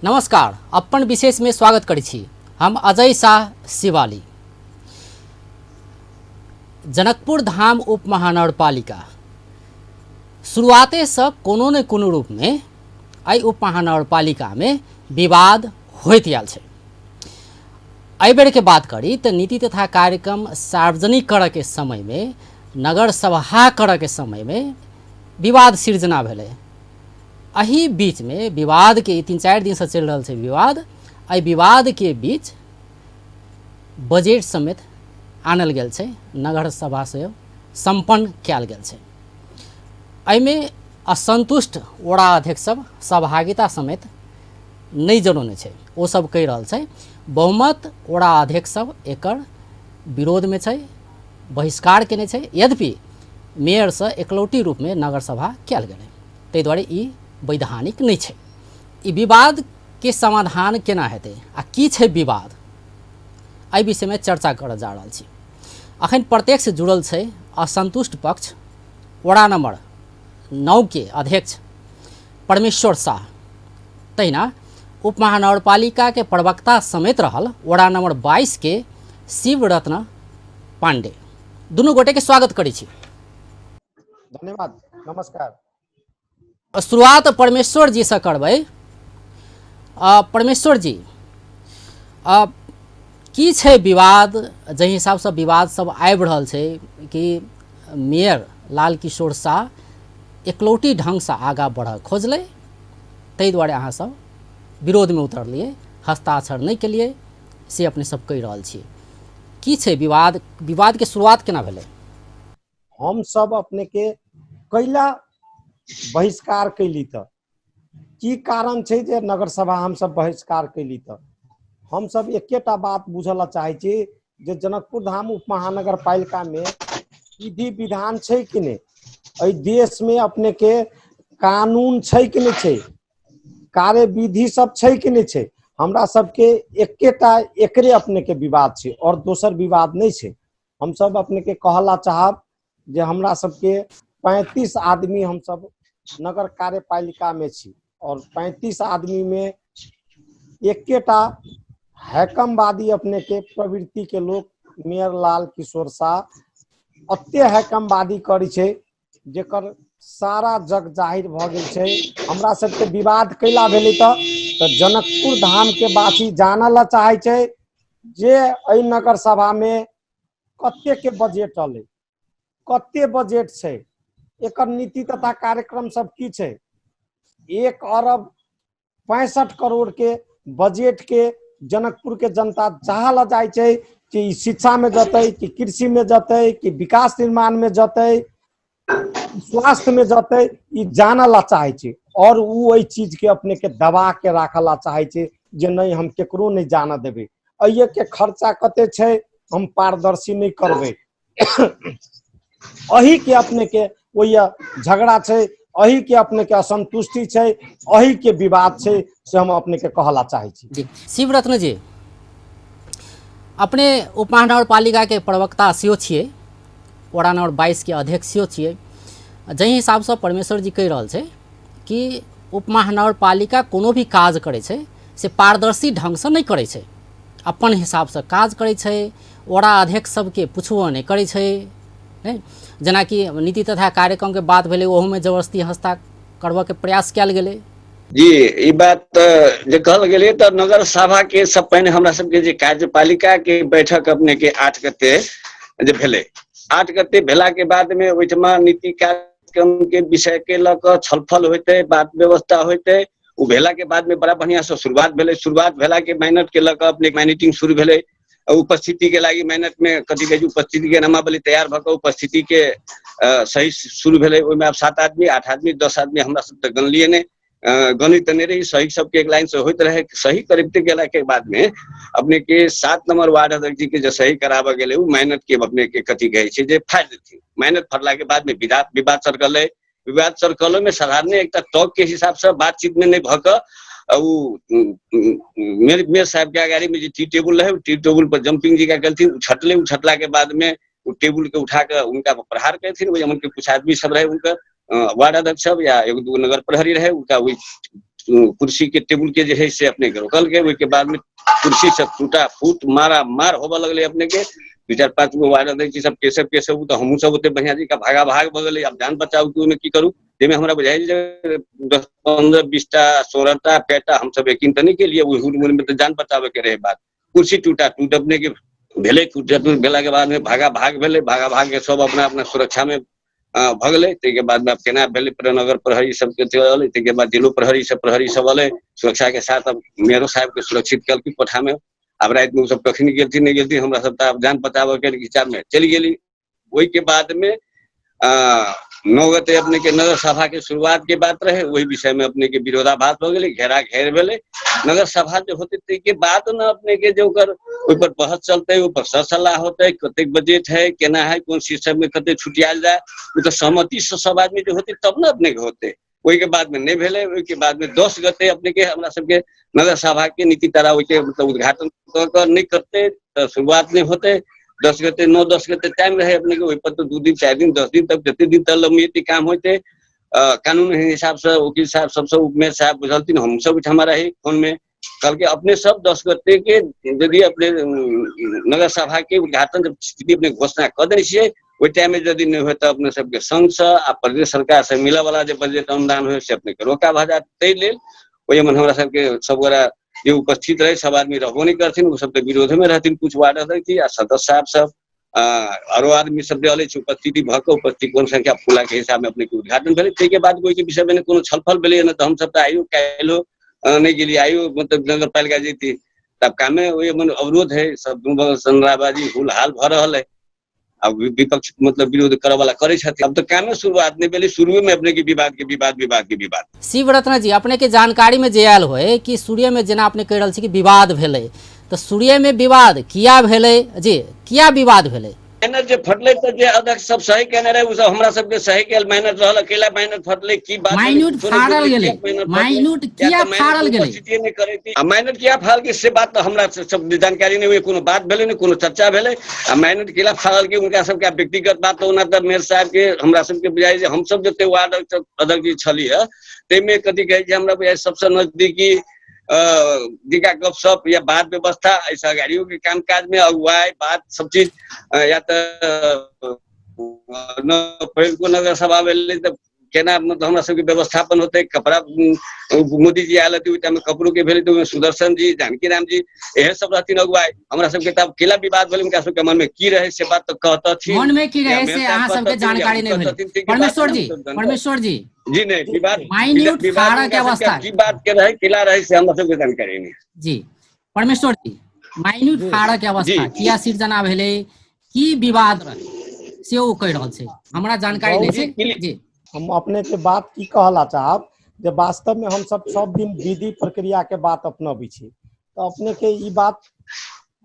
नमस्कार, अपन विशेष में स्वागत करै छी। हम अजय शाह शिवाली। जनकपुर धाम उप महानगरपालिका शुरुआते से कोनो न कोनो रूप में एहि उप महानगरपालिका में विवाद होइत आयल छै। एहि बेर के बात करी तो नीति तथा कार्यक्रम सार्वजनिक करऽ के समय में, नगर सभा करऽ के समय में विवाद सृजना भेलै। एही बीच में विवाद के 3-4 दिन से चल रहा है विवाद। एहि विवाद के बीच बजट समेत आनल गेल छै, नगर सभा से संपन्न कयल गेल छै। एहिमे असंतुष्ट वड़ा अध्यक्ष सब सहभागिता समेत नहीं जनौने छै। ओ सब कहि रहल छै बहुमत वड़ा अध्यक्ष सब एकर विरोध में छै, बहिष्कार केने छै। यद्यपि मेयर से एकलौटी रूप में नगर सभा कयल गेलै, ताहि दुआरे ई वैधानिक नहीं छै। ई विवाद के समाधान केना हेतै आ की छै विवाद, एहि विषय में चर्चा करऽ जा रहल छी। अखन प्रत्यक्ष जुड़ल छै असंतुष्ट पक्ष वड़ा नंबर 9 के अध्यक्ष परमेश्वर शाह, तहिना उप महानगरपालिका के प्रवक्ता समेत रहल वड़ा नंबर 22 के शिवरत्न पांडे। दुनू गोटे के स्वागत करै छी। धन्यवाद, नमस्कार। शुरुआत परमेश्वर जी से करबै। परमेश्वर जी, की छै विवाद, जहि हिसाब से विवाद सब आबि रहल छै कि मेयर लाल किशोर शाह एकलौटी ढंग से आगा बढ़ खोजलै, ताहि दुआरे अहाँ सब विरोध में उतरलिए, हस्ताक्षर नहीं केलिए, से अपने सब कहि रहल छियै। की छै विवाद, विवाद के शुरुआत केना भेलै? हम सब अपने के कैला बहिष्कार कैली त की कारण छै जे नगर सभा हम सब बहिष्कार कैली त हम सब एकेटा बात बुझल चाहे छी जे जनकपुर धाम उप महानगर पालिका में विधि विधान छै कि नहीं, एहि देश में अपने के कानून छै कि नहीं छै, कार्य विधि सब छै कि नहीं छै। हमरा सबके एकेटा एकरे अपने के विवाद छै और दोसर विवाद नहीं छै। हम सब अपने के कहला चाहब जे हमरा सबके 35 आदमी हम सब नगर कार्यपालिका में छी और 35 आदमी में एकेटा हैकमवादी अपने के प्रवृत्ति के लोग मेयर लाल किशोर शाह अत्य हैकमवादी करै छै जेकर सारा जग जाहिर भ गेल छै। हमरा सबके विवाद कैला भेलै त जनकपुर धाम के वासी जानल चाहे छै जे एहि नगर सभा में कते के बजट अलै, कते बजट छै, एकर नीति तथा कार्यक्रम सब की छै। 1 अरब 65 करोड़ के बजट के जनकपुर के जनता चाहल जाए छै कि शिक्षा में जतै, कि कृषि में जतै, कि विकास निर्माण में जतै, स्वास्थ्य में जतै, ई जानल चाहे छै। और वो चीज के अपने के दबा के राखल चाहे छै जे नहीं हम केकरो नहीं जान देबै। अइये के खर्चा कते छै हम पारदर्शी नहीं करबै। अही के अपने के ओय झगड़ा छै, अही के अपने के असंतुष्टि छै, अही के विवाद छै, से हम अपने के कहला चाहे छी। शिवरत्न जी, अपने उप महानगरपालिका के प्रवक्ता सेहो छियै, वड़ा नंबर 22 के अध्यक्ष सेहो छियै। जहि हिसाब से परमेश्वर जी कहि रहल छै कि उप महानगरपालिका कोनो भी काज करै छै से पारदर्शी ढंग से नहीं करै छै, अपन हिसाब से काज करै छै, वड़ा अध्यक्ष सबके पुछबो नहीं करै छै। जेना कि नीति तथा कार्यक्रम के बात भेलै, ओहू में जबरदस्ती हस्ता करबऽ के प्रयास कयल गेलै। जी, ई बात जे कहल गेलै त नगर सभा के सब पहिने हमरा सबके जे कार्यपालिका के बैठक अपने के 8 गते जे भेलै, 8 गते भेला के बाद में ओहिठमा नीति कार्यक्रम के विषय के लक छलफल होते, बात व्यवस्था होते। उ भेला के बाद में बड़ा बढ़िया से शुरुआत भेलै। शुरुआत भेला के मेहनत के लक अपने मीटिंग शुरू भेलै। उपस्थिति के लागी मेहनत में कथी कहै छै, उपस्थिति के नामावली तैयार भ क उपस्थिति के सही शुरू भेलै। ओहिमे आब 7 आदमी, 8 आदमी, 10 आदमी हमरा सब तक गनलिए ने, गणित नहीं रही, सही सबके एक लाइन से होते रहे। सही करते गेला के बाद में अपने के 7 नंबर वार्ड अध्यक्ष जी के जो सही कराबा गेले, उ मेहनत के अपने के कथी कहै छै जे फाड़ देथिन। मेहनत फरला के बाद में विवाद सरकलै। विवाद सरकलो में साधारण एक टॉक के हिसाब से बातचीत में नहीं भक मेयर साहब के अगाड़ी में जो टी टेबल रहे, टी टेबल पर जंपिंग जी का करथिन, उछटले। उछटला के बाद में वो टेबल के उठा कर उनका प्रहार करथिन। उनके कुछ आदमी सब रहे, उनका वार्ड अध्यक्ष सब या 1-2 नगर प्रहरी रहे, उनका वही कुर्सी के टेबुल के जे है से अपने के रोकल के, ओहि के बाद में कुर्सी सब टूटा फूट मारा मार होबे लगले अपने के। 2-4-5 गो वार्ड अध्यक्ष सब केसब तो हमहू सब ओते बढ़िया जी का भागा भाग बगल अब जान बचाव के ओमे की करू, जेमे हमरा बुझाइल 10-15-20टा 16टा पेटा हम सब यकीन तनी के लिए हुड़ में तो जान बचावे के रहे बात। कुर्सी टूटा टूट अपने के भेले, भेला के बाद में भागा भाग भेले, भागा भाग के सब अपना अपना सुरक्षा में भगले। के बाद में केना भेले नगर प्रहरी सबके के बाद जिलो प्रहरी सब अले सुरक्षा के साथ। अब मेयरो साहब के सुरक्षित कल की कोठा में। अब रात में सब कखनी गेलती नहीं गेलती, हमरा सब जान बचाव के विचार में चली गेली। वही के बाद में 9 गते अपने के नगर सभा के शुरुआत के बात रहे, वही विषय में अपने के विरोधाभास हो गए, घेरा घेर भेले। नगर सभा जो होते के बाद न अपने के जो कर ऊपर बहस चलते, ऊपर सलाह होते, कते बजट है केना है कौन सिस्टम में कते छुटियाल जाए, तो सहमति से सब आदमी जो होते तब न अपने के होते। वही के बाद में नहीं भेले। वही के बाद में 10 गते अपने के हमरा सबके नगर सभा के नीति तरा के मतलब उद्घाटन नहीं करते, शुरुआत नहीं होते। 10 गते 9-10 गते टाइम रहे अपने के, वही पर तो 2 दिन 4 दिन 10 दिन तक जते दिन तक लंबी काम होते। कानून हिसाब से वकील साहब सबसे उपमेयर साहब बुझलती हम सब हमारा ही फोन में कल के अपने सब 10 गते के यदि अपने नगर सभा के उद्घाटन जब स्थिति अपने घोषणा कर दे छे, वही टाइम में यदि नहीं हो तो अपने सबके संघ से आ प्रदेश सरकार से मिला वाला जो बजट अनुदान हो से अपने के रोका भजा तै लेल। वही मन हमरा सबके सब गोरा जे उपस्थित रहे सब आदमी रहबो नहीं करथिन, वो सब के विरोध में रहथिन। कुछ वार्ड अध्यक्ष आ सदस्य साहब सब आरो आदमी सब अले उपस्थिति भक उपस्थित संख्या फूला के हिसाब में अपने के उद्घाटन भेले। के बाद कोई के विषय में कोनो छलफल भेले न तो हम सब आयो कालो नहीं गेली आयो मतलब नगर पालिका जीती तब काम में वही मन अवरोध है सब संराबाजी हुल हाल भ रहल है। अब विपक्ष मतलब विरोध करे वाला करे छथि। अब तो काम में शुरुआत नहीं भेले, शुरू में अपने के विवाद। शिवरत्न जी अपने के जानकारी में जे आयल होय कि सूर्य में जेना अपने कह रहल छी कि विवाद भेले, तो सूर्य में विवाद किया भेले जी, किया विवाद भेले? मेहनत जे फटले तो जे अध्यक्ष सब सही कहने रहे उ सब हमरा सब के सही के मेहनत रहल, अकेला मेहनत फटले की बात माइन्यूट फाड़ल गेले, माइन्यूट किया फाड़ल गेले, उपस्थिति नहीं करे थी। माइन्यूट किया फाड़ल के से बात तो हमरा सब जानकारी नहीं हुई, कोनो बात भेले नहीं, कोनो चर्चा भेले। आ माइन्यूट किला फाड़ल के उनका सब के व्यक्तिगत बात तो ना त मेयर साहब के हमरा सब के बुझाई जे हम सब जते वार्ड अध्यक्ष जी छली है ते में कथि कहे जे हमरा बुझाई सबसे नजदीकी दिगा गपशप या बात व्यवस्था ऐसा गाड़ियों के कामकाज में अगुवाई बात सब चीज या तो नगर सभा में केना मतलब हमरा सबके व्यवस्थापन होते। कपड़ा मोदी जी आयल में कपड़ों के भेले तो सुदर्शन जी जानकी राम जी यह सब रहती अगुवाई। हमरा सबके तब केला विवाद भेले उनका सबके मन में की रहे से बात तो कहता थी, मन में की रहे से अहाँ सबके जानकारी नहीं भेल। परमेश्वर जी जी नहीं विवाद माइन्यूट फाड़ा के अवस्था की बात के रहे किला रहे से हमरा सबके जानकारी नहीं जी। परमेश्वर जी माइन्यूट फाड़ा के अवस्था किया सिर्जना भेले की विवाद रहे से ओ कह रहल छै, हमरा जानकारी नहीं छै जी। हम अपने के बात की कहला चाहब जे वास्तव में हम सब दिन विधि प्रक्रिया के बात अपनाबी छी, तो अपने के ई बात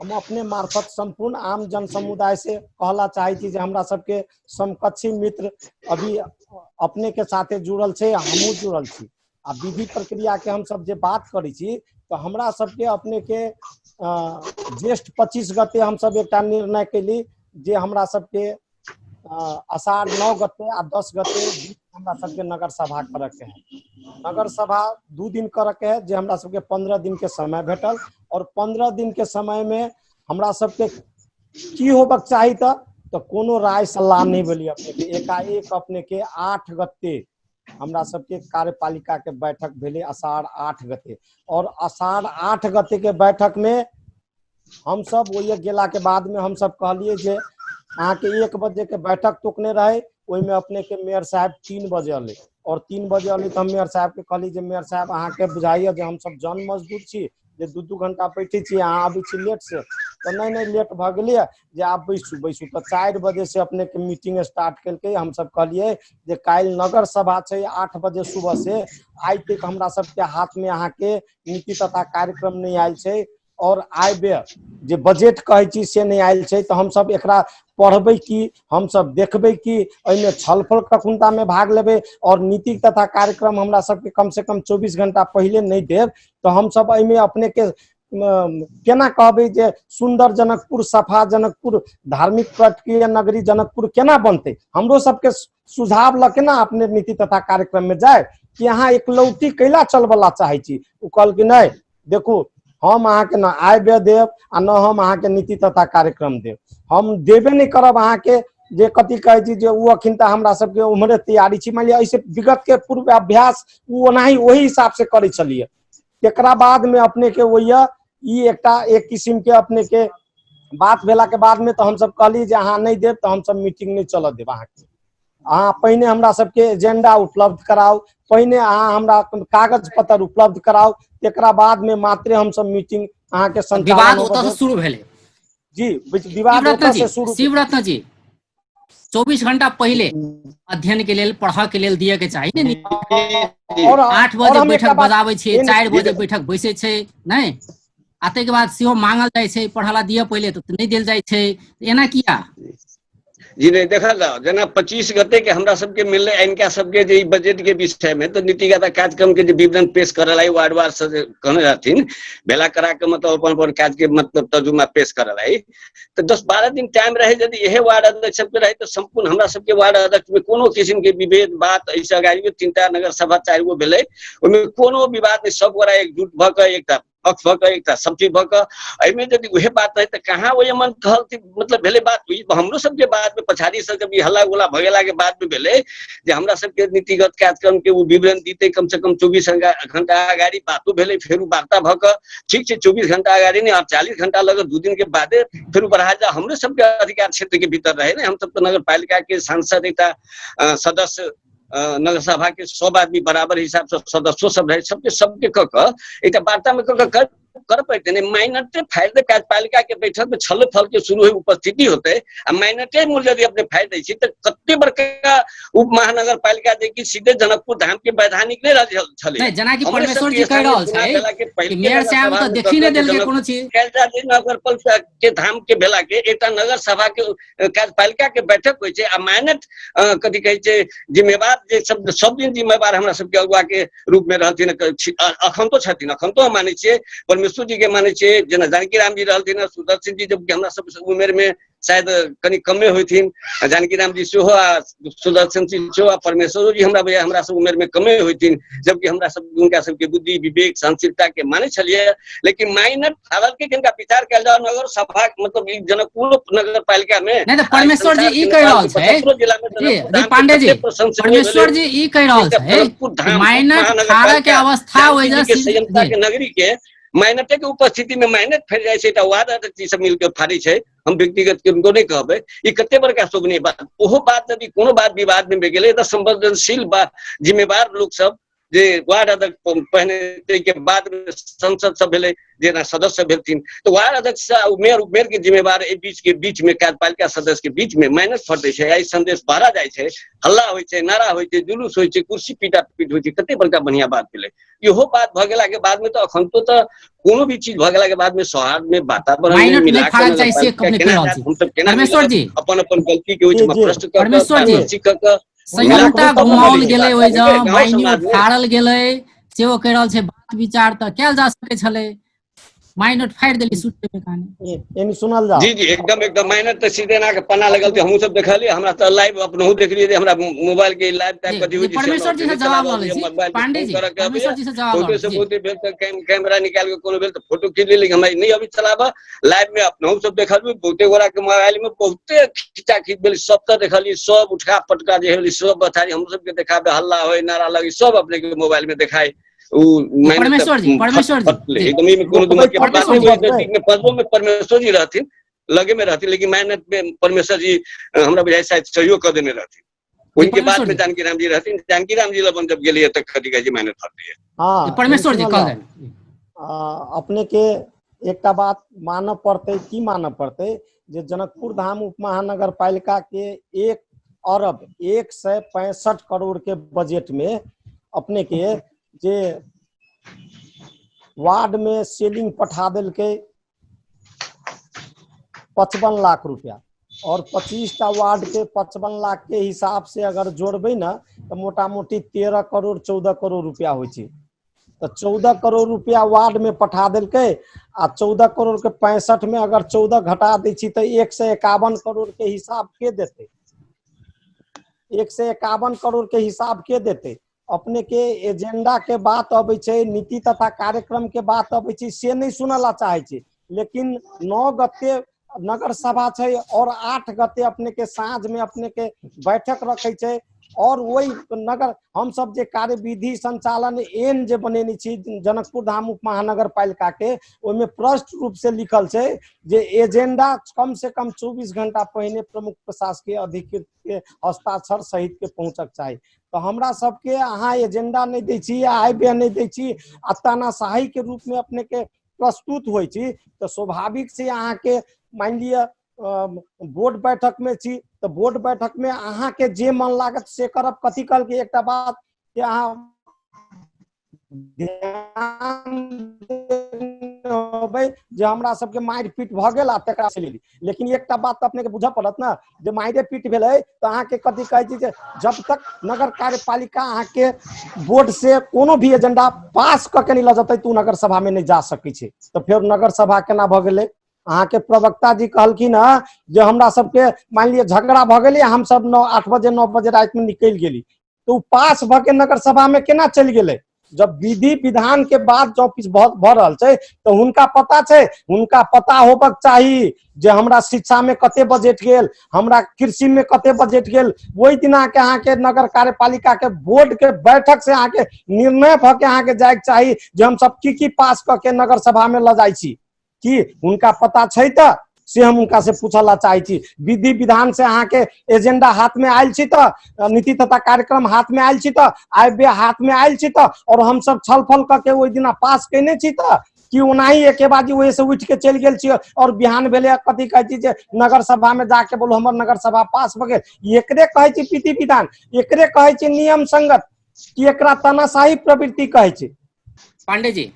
हम अपने मार्फत संपूर्ण आम जन समुदाय से कहला चाहे छी जे हमरा सबके समकक्षी मित्र अभी अपने के साथे जुड़ल छे, हमहू जुड़ल छी। आ विधि प्रक्रिया के हम सब जे बात करी छी तो हमरा सबके अपने के ज्येष्ठ 25 गते हम सब एक निर्णय कैली जे हमरा सबके आषाढ़ 9 गते आ 10 गते हमरा सबके नगर सभा करे के है। नगर सभा 2 दिन करे के है जे हमरा सबके 15 दिन के समय भेटल और 15 दिन के समय में हमरा सबके की होबक चाही तो कोनो राय सलाह नहीं भेली। अपने के एकाएक अपने के 8 गते हमरा सबके कार्यपालिका के बैठक भेले आषाढ़ 8 गते और आषाढ़ 8 गते के बैठक में हम सब वही गेला के बाद में हम सब कहलिए जे अहाँ के 1 बजे के बैठक तोकने रहे, ओहि में अपने के मेयर साहब 3 बजे अले और 3 बजे अली तो हम मेयर साहब के कहली जे मेयर साहब अहाँ के बुझाइए जे हम सब जन मजदूर छी जे 2-2 घंटा बैठे छी, अहाँ अभी छी लेट से तो नहीं लेट भ गेलिए जे आप बैसू तो 4 बजे से अपने के मीटिंग स्टार्ट करके हम सब कहलिए जे काल नगर सभा छै 8 बजे सुबह से आइ तक हमरा सबके हाथ में अहाँ के नीति तथा कार्यक्रम नहीं आयल छै और आइबे जे बजट कहे छी से नहीं आयल छै, तो हम सब एकरा पढ़बे की हम सब देखबे की एमे छलफल कखुनता में भाग लेबे और नीति तथा कार्यक्रम हमरा सबके कम से कम 24 घंटा पहले नहीं देब तो हम सब एमे अपने के केना कहबे जे सुंदर जनकपुर सफा जनकपुर धार्मिक प्रक्रिया नगरी जनकपुर केना बनते। हमरो सबके सुझाव ल केना अपने नीति तथा कार्यक्रम में जाए कि अहाँ एकलौटी कैला चलबला चाहे छी। उ कहल कि नहीं देखू हम अहाँ के न आय व्यय देव आ न हम अहाँ के नीति तथा कार्यक्रम देव, हम देबे नहीं करब अहाँ के जे कथी कहे छी जे उ अखिन त हमरा सबके उम्हरे तैयारी छी। मान लिया ऐसे विगत के पूर्व अभ्यास उ ओनाही वही हिसाब से करे चलिए। एकरा बाद में अपने के वही ई एक किस्म के अपने के बात भेला के बाद में तो हम सब कहली जे अहाँ नहीं देव तो हम सब मीटिंग नहीं चल देव। अहाँ के अहाँ पहिने हमरा सबके एजेंडा उपलब्ध कराओ, पहिने अहाँ हमरा कागज पत्र उपलब्ध कराओ, एकरा बाद में मात्र हम सब मीटिंग अहाँ के संचालन विवाद ओतऽ से शुरू भेलै। जी विवाद ओतऽ से शुरू। शिवरत्न जी 24 घंटा पहले अध्ययन के लेल पढ़ा के लेल दिए के चाही ने। 8 बजे बैठक बजाबै छै, 4 बजे बैठक बैसे छै नहीं, आ के बाद सेहो मांगल जाय छै पढ़ाला दिए पहले तो नहीं देल जाय छै, एना किया? जी नहीं देखल जाओ जना 25 गते के हमरा सबके मिलले इनका सबके जे बजट के विषय में तो नीतिगत कार्यक्रम के विवरण पेश करल है वार्ड वार्ड से कहने रहथिन भेला करा के मतलब अपन काज के मतलब तर्जुमा पेश करल है। तो 10-12 दिन टाइम रहे यदि यह वार्ड अध्यक्ष सबके रहे तो संपूर्ण हमरा सबके वार्ड अध्यक्ष में कोनो किस्म के विभेद बात ऐसे अगाड़ी 3टा नगर सभा 4 गो भेले, ओमे कोनो विवाद नहीं, सब गोरा एकजुट भ के एकता पक्ष भ के एकता सब चीज भ के एमे यदि उहे बात रहे तो कहाँ वो मन कहल मतलब भेले बात हुई। हमरो सबके बाद में पछाड़ी से जब हल्ला गुला भगेला के बाद में भेले जे हमरा सबके नीतिगत कार्यक्रम के वो विवरण दीते कम से कम 24 घंटा अगाड़ी बातो भेले, फिर वार्ता भ के ठीक है 24 घंटा अगाड़ी नहीं 48 घंटा लगे 2 दिन के बाद फिर बढ़ा जा। हमरे सबके अधिकार क्षेत्र के भीतर रहे ना, हम सब तो नगर पालिका के सांसद एकटा सदस्य नगर सभा के 100 आदमी बराबर हिसाब से सदस्यों सब रहे, सबके क एक वार्ता में कर पाते नहीं। माइनटे फायदे कार्यपालिका के बैठक में छल फल के शुरू हुई उपस्थिति होते आ माइनटे मूल्य यदि अपने फायदे तो कते बड़का उप महानगर पालिका देखी सीधे जनकपुर धाम के वैधानिक नहीं रह छले नहीं जना कि परमेश्वर जी कह रहल छै कि मेयर साहब तो देखी नहीं देल के कोनो चीज नगर पालिका के धाम के भेला के एकटा नगर सभा के कार्यपालिका के बैठक होय छै आ माइनट कथि कहै छै जिम्मेवार जे सब दिन जिम्मेवार हमरा सबके अगुआ के रूप में रहथिन अखन तो छथिन, अखन तो माने छियै परमेश्वर जी के माने छे जना जानकी राम जी रहथिन, सुदर्शन जी जबकि हमरा सब उम्र में शायद कनी कमे होथिन, जानकी राम जी सेहो आ सुदर्शन जी सेहो परमेश्वर जी हमरा भैया हमरा सब उम्र में कमे होथिन, जबकि हमरा सब उनका सबके बुद्धि विवेक सहनशीलता के माने छलिए। लेकिन माइनर फावल के जिनका विचार कल जाओ नगर सभा मतलब जनकपुर नगर पालिका में नहीं तो परमेश्वर जी ई कह रहल छै जी पांडे जी परमेश्वर जी ई कह रहल छै माइनर फाड़ा के अवस्था वजह से संयमता के नगरी के माइनटे के उपस्थिति में माइनट फैल जाए छै त वार्ड अध्यक्ष सब मिलके फाड़ी छै। हम व्यक्तिगत के उनको नहीं कहबे ई कते बड़का शोभनीय बात ओहो बात यदि कोनो बात विवाद में गेले त संवेदनशील बा जिम्मेवार लोग सब जे वार्ड अध्यक्ष पहने के बाद में संसद सब भेले जेना सदस्य भेलथिन तो वार्ड अध्यक्ष मेयर के जिम्मेवार बीच में कार्यपालिका सदस्य के बीच में माइनस फटे छै, आई संदेश बाहर जाय छै, हल्ला होय छै, नारा होय छै, जुलूस होय छै, कुर्सी पीटा पीट होय छै, कते बड़का बढ़िया बात भेले। इहो बात भ गेला के बाद में तो अखन तो कोनो भी चीज भ गेला के बाद में सौहार्द में वातावरण में मिला के परमेश्वर जी अपन गलती के होय छै प्रश्न परमेश्वर जी संयमता घुमाओल गेलै ओइ ज माइन्यूट फाड़ल गेलै सेहो कह रहल छै बात विचार त कैल जा सकै छलै, माइनट फाड़ देली सुते पे काने एनी सुनल जा जी एकदम माइनट त सीधे ना के पन्ना लगल त हमहु सब देखलिए, हमरा त लाइव अपनहु देखलिए जे हमरा मोबाइल के लाइव टाइप कथि होय छै परमेश्वर जी से जवाब ल लै छी पांडे जी परमेश्वर जी से जवाब फोटो से बहुते भेल त कैमरा निकाल के कोनो भेल त फोटो खींच लेली, हमरा नहीं अभी चलाबा लाइव में अपनहु सब देखलिए बहुते गोरा के मोबाइल में बहुते खींचा खींच भेल सब त देखलिए, सब उठा पटका जे भेल सब बताई हम सब के देखाबे हल्ला होय नारा लगी सब अपने के मोबाइल में देखाई परमेश्वर जी एकदम में कोनो दुमत के बात नहीं में पदों में परमेश्वर जी रहथिन लगे में रहथिन लेकिन मेहनत में परमेश्वर जी हमरा बुझाय शायद सहयोग कर देने रहथिन। उनके बाद में जानकी राम जी रहथिन, जानकी राम जी लबन जब गेलिए त खदी जी मेहनत करती है। हां परमेश्वर जी कह देन अपने के एकटा बात मानव पड़ते की मानव पड़ते जे जनकपुर धाम उप महानगर पालिका के 1 अरब 165 करोड़ के बजट में अपने के जे वार्ड में सेलिंग पठा दिल के 55 लाख रुपया और 25टा वार्ड के 55 लाख के हिसाब से अगर जोड़बे ना तो मोटा मोटी 13 करोड़ 14 करोड़ रुपया हो छै। तो 14 करोड़ रुपया वार्ड में पठा दिल के आ 14 करोड़ के 65 में अगर 14 घटा दै छी तो 151 करोड़ के हिसाब के देते, 151 करोड़ के हिसाब के देते। अपने के एजेंडा के बात अबै छै, नीति तथा कार्यक्रम के बात अबै छै, से नहीं सुनला चाहे छै। लेकिन 9 गते नगर सभा छै और 8 गते अपने के साँझ में अपने के बैठक रखे छै और वही नगर हम सब जे कार्यविधि संचालन एन जे बनेने छी जनकपुर धाम उप महानगर पालिका के, ओहिमे स्पष्ट रूप से लिखल छै जे एजेंडा कम से कम 24 घंटा पहले प्रमुख प्रशासकीय अधिकृत के हस्ताक्षर सहित के पहुंचक चाही। तो हमरा सबके अहाँ एजेंडा नहीं दै छी, आय नहीं दै छी, आ तानाशाही के रूप में अपने के प्रस्तुत होइ छी, तो स्वाभाविक से अहाँ के मान लिया बोर्ड बैठक में छी, तो बोर्ड बैठक में अहाँ के जे मन लागत से करब। कथी कल के एकटा बात कि अहाँ ध्यान होबै जे हमरा सबके मारि पीट भ गेल आ तकरा से लेली। लेकिन एकटा बात अपने के बुझ पड़त ना, जे मारे पीट भेलै तो अहाँ के कथी कहै छी जे जब तक नगर कार्यपालिका अहाँ के बोर्ड से कोनो भी एजेंडा पास क के नहीं ल जतै तो नगर सभा में नहीं जा सकै छै। तो फिर नगर सभा केना भ गेलै? अहाँ के प्रवक्ता जी कहलखिन हँ जे हमरा सबके मान लिया झगड़ा भ गेलै, हम सब 8 बजे 9 बजे रात में निकल गेली, तो पास भ के नगर सभा में केना चल गेलै? जब विधि विधान के बाद जो भ रहल छै तो हुनका पता छै, हुनका पता होबक चाही जे हमरा शिक्षा में कते बजट गेल, हमरा कृषि में कते बजट गेल। वही दिना के अहाँ के नगर कार्यपालिका के बोर्ड के बैठक से अहाँ के निर्णय भ के अहाँ के जाय के चाही जे हम सब की पास क के नगर सभा में ल जाय छी। कि हुनका पता छै त से हम उनका से पूछला चाहे छी। विधि विधान से अहाँ के एजेंडा हाथ में आयल छी त, नीति तथा कार्यक्रम हाथ में आयल छी त, आय हाथ में आयल छी त, और हम सब छलफल करके ओहि दिना पास कैने छी त, कि ओनाही एके बाजी वही से उठ के चल गेल छी और बिहान भेले कथी कहै छी जे नगर सभा में जाके बोलो हमर नगर सभा पास भ गेल। एकरे कहै छी विधि विधान, एकरे कहै छी नियम संगत, कि एकरा तानाशाही प्रवृत्ति कहै छै। पांडे जी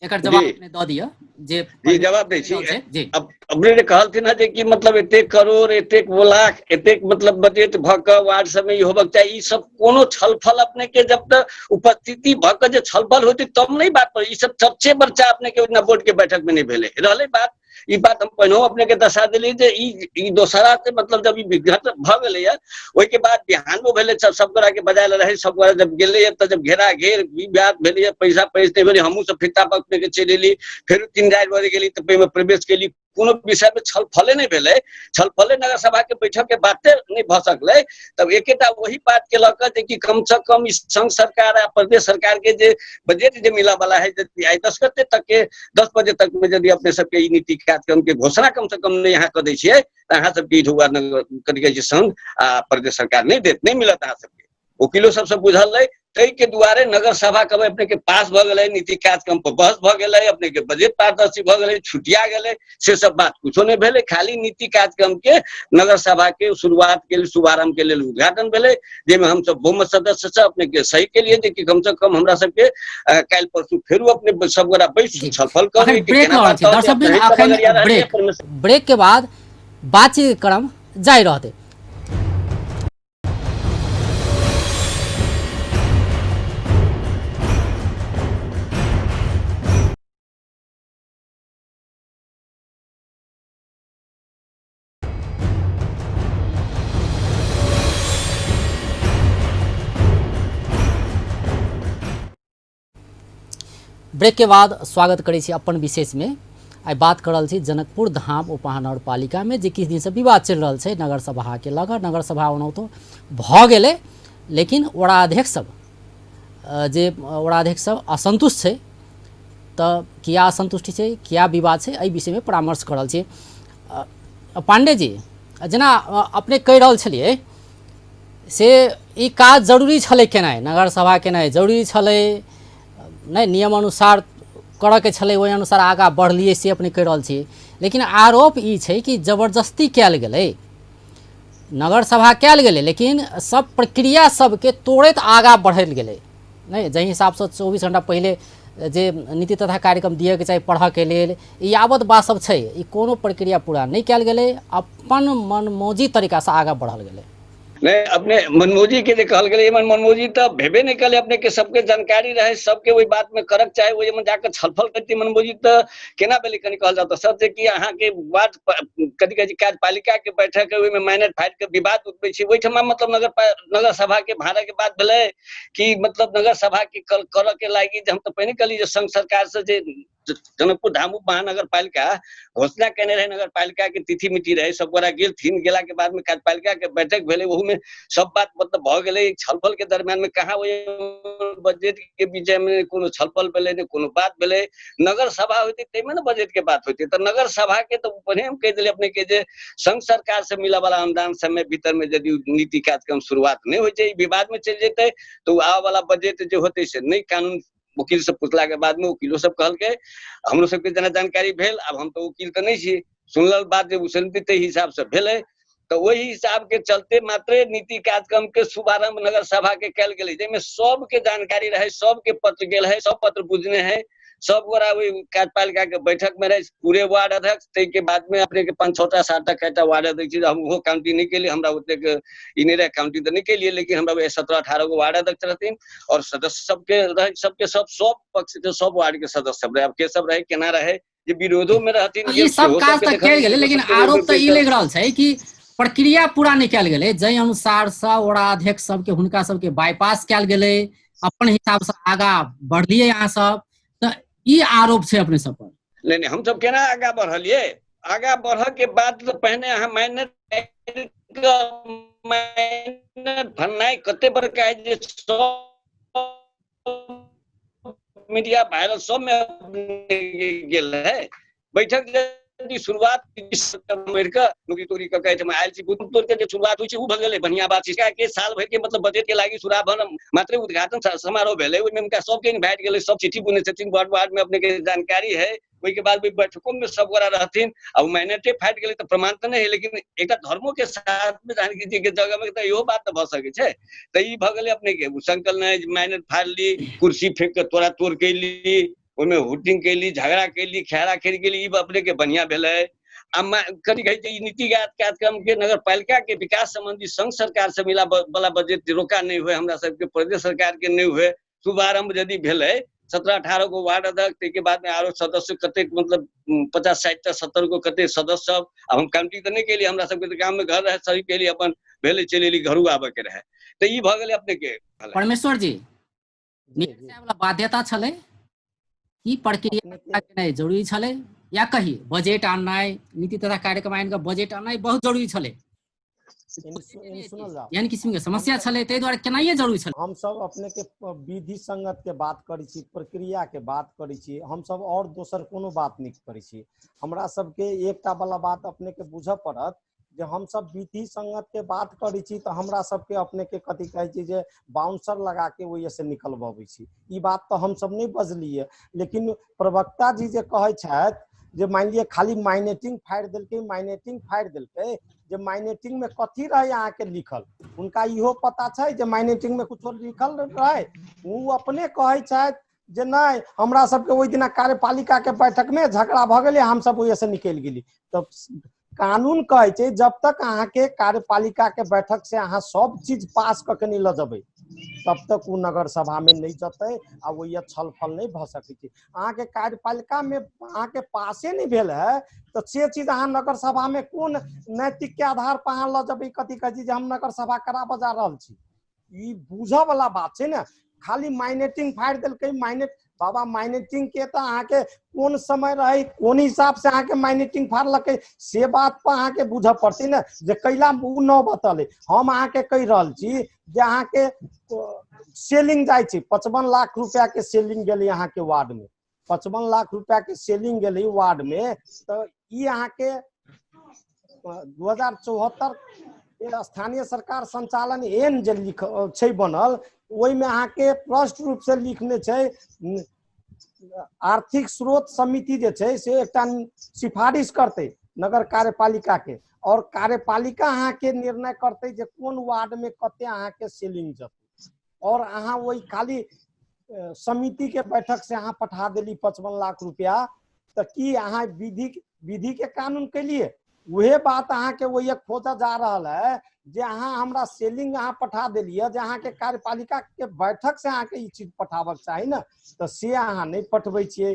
एकर जवाब अपने द दिया जे जी जवाब दै छी। जी अब अपने ने कहलथिन है जे कि मतलब एते करोड़ एते लाख एते मतलब बजट भ क वार्ड सब में ई होबक चाहिए, ई सब कोनो छलफल अपने के जब तक उपस्थिति भ क जे छलफल होती तब नहीं बात पर, ई सब सबसे बच्चा अपने के ओतना बोर्ड के बैठक में नहीं भेले रहले बात। ई बात हम पहिनो अपने के दर्शा दिली जे ई दोसरा से मतलब जब ई विघट भ गेलै है, ओहि के बाद बिहानो भेले सब गोरा के बजाय रहे, सब गोरा जब गेले त जब घेरा घेर विवाद भेले, पैसा पैसे भेले, हमहू सब फिरता पकड़ के चलि एली, फिर 3-4 बजे गेली त में प्रवेश केली, कोनो विषय में छलफले नहीं भेले, छलफले नगर सभा के बैठक के बाते नहीं भ सकले। तब एकेटा वही बात के लक कि कम से कम इस संघ सरकार आ प्रदेश सरकार के जे बजट जे मिला वाला है 10 गते तक के 10 बजे तक में यदि अपने सबके ई नीति कार्यक्रम के घोषणा कम से कम नहीं यहाँ कर दै छियै त अहाँ सबके ई ठुआ नगर संघ आ प्रदेश सरकार नहीं देत, नहीं मिलत अहाँ सबके। वकीलो सबसे बुझल है, तई के दुआरे नगर सभा कब अपने के पास भ गेलै, नीति कार्यक्रम पर बहस भ गेलै, अपने के बजट पारदर्शी भ गेलै, छुटिया गेलै, से सब बात कुछो नहीं भेले। खाली नीति कार्यक्रम के नगर सभा के शुरुआत के लिए शुभारंभ के लिए उद्घाटन भेले, जेमे हम सब बहुमत सदस्य से अपने के सही के लिए जे कि कम से कम हमरा सबके काल परसू फेरू अपने सब गोरा बैठ छलफल करी के केना बात होते। दर्शक बिन अखन ब्रेक के बाद बातचीत क्रम जारी रहते। ब्रेक के बाद स्वागत करै छी अपन विशेष में। आई बात कर रहल छी जनकपुर धाम उपमहानगर पालिका में जे किछु दिन से विवाद चल रहल छै नगर सभा के लग। नगर सभा ओनाहितो भ गेलै, लेकिन वड़ाध्यक्ष सब जे वड़ाध्यक्ष सब असंतुष्ट छै। त किया असंतुष्टि छै, किया विवाद छै, एहि विषय में परामर्श कर रहल छी। पांडे जी जेना अपने कहि रहल छलिए से ई काज जरूरी छलै केनाइ, नगर सभा केनाइ जरूरी छलै, नहीं नियम अनुसार करऽ के छलै, ओहि अनुसार आगा बढ़लिए से अपने कहि रहल छी। लेकिन आरोप ई छै कि जबरदस्ती कयल गेलै, नगर सभा कयल गेलै, लेकिन सब प्रक्रिया सबके तोड़ैत आगा बढ़ल गेलै। नहीं जाहि हिसाब से 24 घंटा पहले जे नीति तथा कार्यक्रम दिए के चाहिए पढ़ऽ के लेल, ई यावत बात सब छै, ई कोनो प्रक्रिया पूरा नहीं कयल गेलै, अपन मनमौजी तरीका से आगा बढ़ल गेलै। नहीं अपने मनमोजी के जे कहल गेलै एमन मनमोजी तो भेबे नहीं कले अपने के सबके जानकारी रहे सबके वही बात में करक चाहे वही में जाकर छलफल करती मनमोजी तो केना भेलै कनी कहल जाता सब जे कि अहाँ के वार्ड कदी कदी कार्यपालिका के बैठक ओहि में माइनर फाइट के विवाद उठबै छै ओहि ठमा मतलब नगर सभा के भाड़ा के बात भेलै कि मतलब नगर सभा के करऽ के लागी जे हम तो पहिने कहली जे संघ सरकार से जे जनकपुर धामू महानगर पालिका घोषणा केने रहे नगर पालिका के तिथि मिति रहे सब गोरा गेल थीन गेला के बाद में कार्यपालिका के बैठक भेलै ओहू में सब बात मतलब भ गेलै छलफल के दरमियान में कहाँ बजट के विषय में कोनो छलफल भेलै ने कोनो बात भेलै नगर सभा होती तै में ना बजट के बात होती तो नगर सभा के तो पहले हम कह दिले अपने के जे संघ सरकार से मिला वाला अनुदान समय भीतर में यदि नीति कार्यक्रम शुरुआत नहीं हो जाए विवाद में चल जेते तो आवे वाला बजट जो होते से नहीं कानून वकील से पूछला के बाद में वकीलो सब कहल के हमरो सबके जना जानकारी भेल अब हम तो वकील तो नहीं छी सुनल बात जे उसनती ते हिसाब से भेलै तो वही हिसाब के चलते मात्र नीति कार्यक्रम के शुभारंभ नगर सभा के कल गेलै जेमे सबके जानकारी रहे सबके पत्र गेल है सब पत्र बुझने है सब गोरा वही कार्यपालिका के बैठक में रहे पूरे वार्ड अध्यक्ष ते के बाद में अपने के 5-6 7 टा वार्ड अध्यक्ष हम वो काउंटी नहीं के लिए हमरा उतने के इ नहीं रहे काउंटी तो नहीं के लिए लेकिन हमरा 17-18 गो वार्ड अध्यक्ष रहथिन और सदस्य सबके रहे सबके सब पक्ष के सब वार्ड के सदस्य सब रहे अब के सब रहे केना रहे जे विरोधो में रहथिन ये सब काज तक कल गेलै लेकिन आरोप तो ई लग रहल छै कि प्रक्रिया पूरा नहीं कल गेलै जै अनुसार से वार्ड अध्यक्ष सबके हुनका सबके बाईपास कल गेलै अपन हिसाब से आगा बढ़लिए यहाँ सब तो ई आरोप छै अपने सब पर नहीं हम सब केना आगा बढ़लिए आगा बढ़ के बाद तो पहले हम माइनर भन्नाई कते बड़का है जे मीडिया वायरल सब में गेल है बैठक की शुरुआत अमेरिका नौकरी तोरी का कहे हम आयल छी बुतुर के जे शुरुआत होई छै उ भ गेलै बढ़िया बात छै के साल भर के मतलब बजट के लागी शुरुआत मात्र उद्घाटन समारोह भेलै ओइ में उनका सबके इनवाइट गेलै सब चिट्ठी बुने छथिन वार्ड में अपने के जानकारी है ओइ के बाद भी बैठकों में सब गोरा रहथिन अब माइनॉरिटी फाइट गेलै तो प्रमाण तो नहीं है लेकिन एकटा धर्मों के साथ में जानकी जी के जगह में तो इहो बात तो भ सकै छै त ई भ गेलै अपने के संकल ने माइनर फाड़ ली कुर्सी फेंक के तोड़ा तोड़ के ली ओमे हुटिंग के ली झगड़ा के ली खेरा खेल के ली अपने के बढ़िया भेलै कथी कहै छै नीति कार्यक्रम के नगर पालिका के विकास संबंधी संघ सरकार से मिला वाला बजट रोका नहीं हुए हमरा सबके प्रदेश सरकार के नहीं हुए शुभारंभ यदि भेलै 17-18 गो वार्ड अध्यक्ष के बाद में आरो सदस्य कते मतलब 50-60 70 गो कते सदस्य सब अब हम काउंटी तो नहीं के लिए हमरा सबके काम में घर रहे सही के लिए अपन भेले चलेली घरू आबे के रहे तो ई भ गेलै अपने के परमेश्वर जी निकाय वाला बाध्यता छलै ई प्रक्रिया जरूरी छलै या कही बजट आननाइ नीति तथा कार्यक्रम आइन का बजट आननाइ बहुत जरूरी छलै यानी किस्म के समस्या छलै तै दुआरे केनाइए जरूरी छलै हम सब अपने के विधि संगत के बात करै छी प्रक्रिया के बात करै छी हम सब और दोसर कोनो बात नहीं करै छी हमरा सबके एकटा वाला बात अपने के बुझ पड़त जे हम सब विधि संगत के बात करै छी तो हमरा सबके अपने के कथी कहै छी जे बाउंसर लगा के ओहि से निकलबबै छी ई बात तो हम सब नहीं बजलिए लेकिन प्रवक्ता जी जे कहै छथि जे मान लिये खाली माइनेटिंग फाड़ देलकै जे माइनेटिंग में कथी रहे यहाँ के लिखल उनका इहो पता छै जे माइनेटिंग में कुछ लिखल रहे उ अपने कहै छथि जे नहीं हमरा सबके ओहि दिना कार्यपालिका के बैठक में झगड़ा भ गेलै हम सब ओहि से निकल गेली तब कानून कहै छै जब तक अहाँ के कार्यपालिका के बैठक से अहाँ सब चीज पास क के नहीं ल जबै तब तक वो नगर सभा में नहीं जतै आ वो ये छलफल नहीं भ सकै छै अहाँ के कार्यपालिका में अहाँ के पासे नहीं भेल है तो से चीज अहाँ नगर सभा में कोन नैतिक के आधार पर अहाँ ल जबै कथी कहै छी जे हम नगर सभा कराबऽ जा रहल छी ई बुझऽ वाला बात छै ने खाली माइनेटिंग फाड़ देलकै माइनेट बाबा माइनेटिंग के तो अहाँ के कौन समय रहे कौन हिसाब से अहाँ के माइनेटिंग फाड़लकै से बात पर अहाँ के बुझ पड़ती ने जे कैला उ न बतले हम अहाँ के कह रहल छी जे अहाँ के सेलिंग जाय छै 55 लाख रुपया के सेलिंग गेलै अहाँ के वार्ड में 55 लाख रुपया के सेलिंग गेलै वार्ड में तो ई अहाँ के 2074 स्थानीय सरकार संचालन एन जे लिख छै बनल ओहि में अहाँ के स्पष्ट रूप से लिखने छै आर्थिक स्रोत समिति जे छै से एकटा सिफारिश करते नगर कार्यपालिका के और कार्यपालिका अहाँ के निर्णय करते जे कोन वार्ड में कते अहाँ के सेलिंग जते और अहाँ वही खाली समिति के बैठक से अहाँ पठा देली 55 लाख रुपया तो की अहाँ विधि के कानून के लिए वह बात अहाँ के वही खोजा जा रहा है जे अहाँ हमरा सेलिंग अहाँ पठा देलिए, जे अहाँ के कार्यपालिका के बैठक से अहाँ के ई चीज पठाबक चाही ना, तो से अहाँ नहीं पठबै छियै।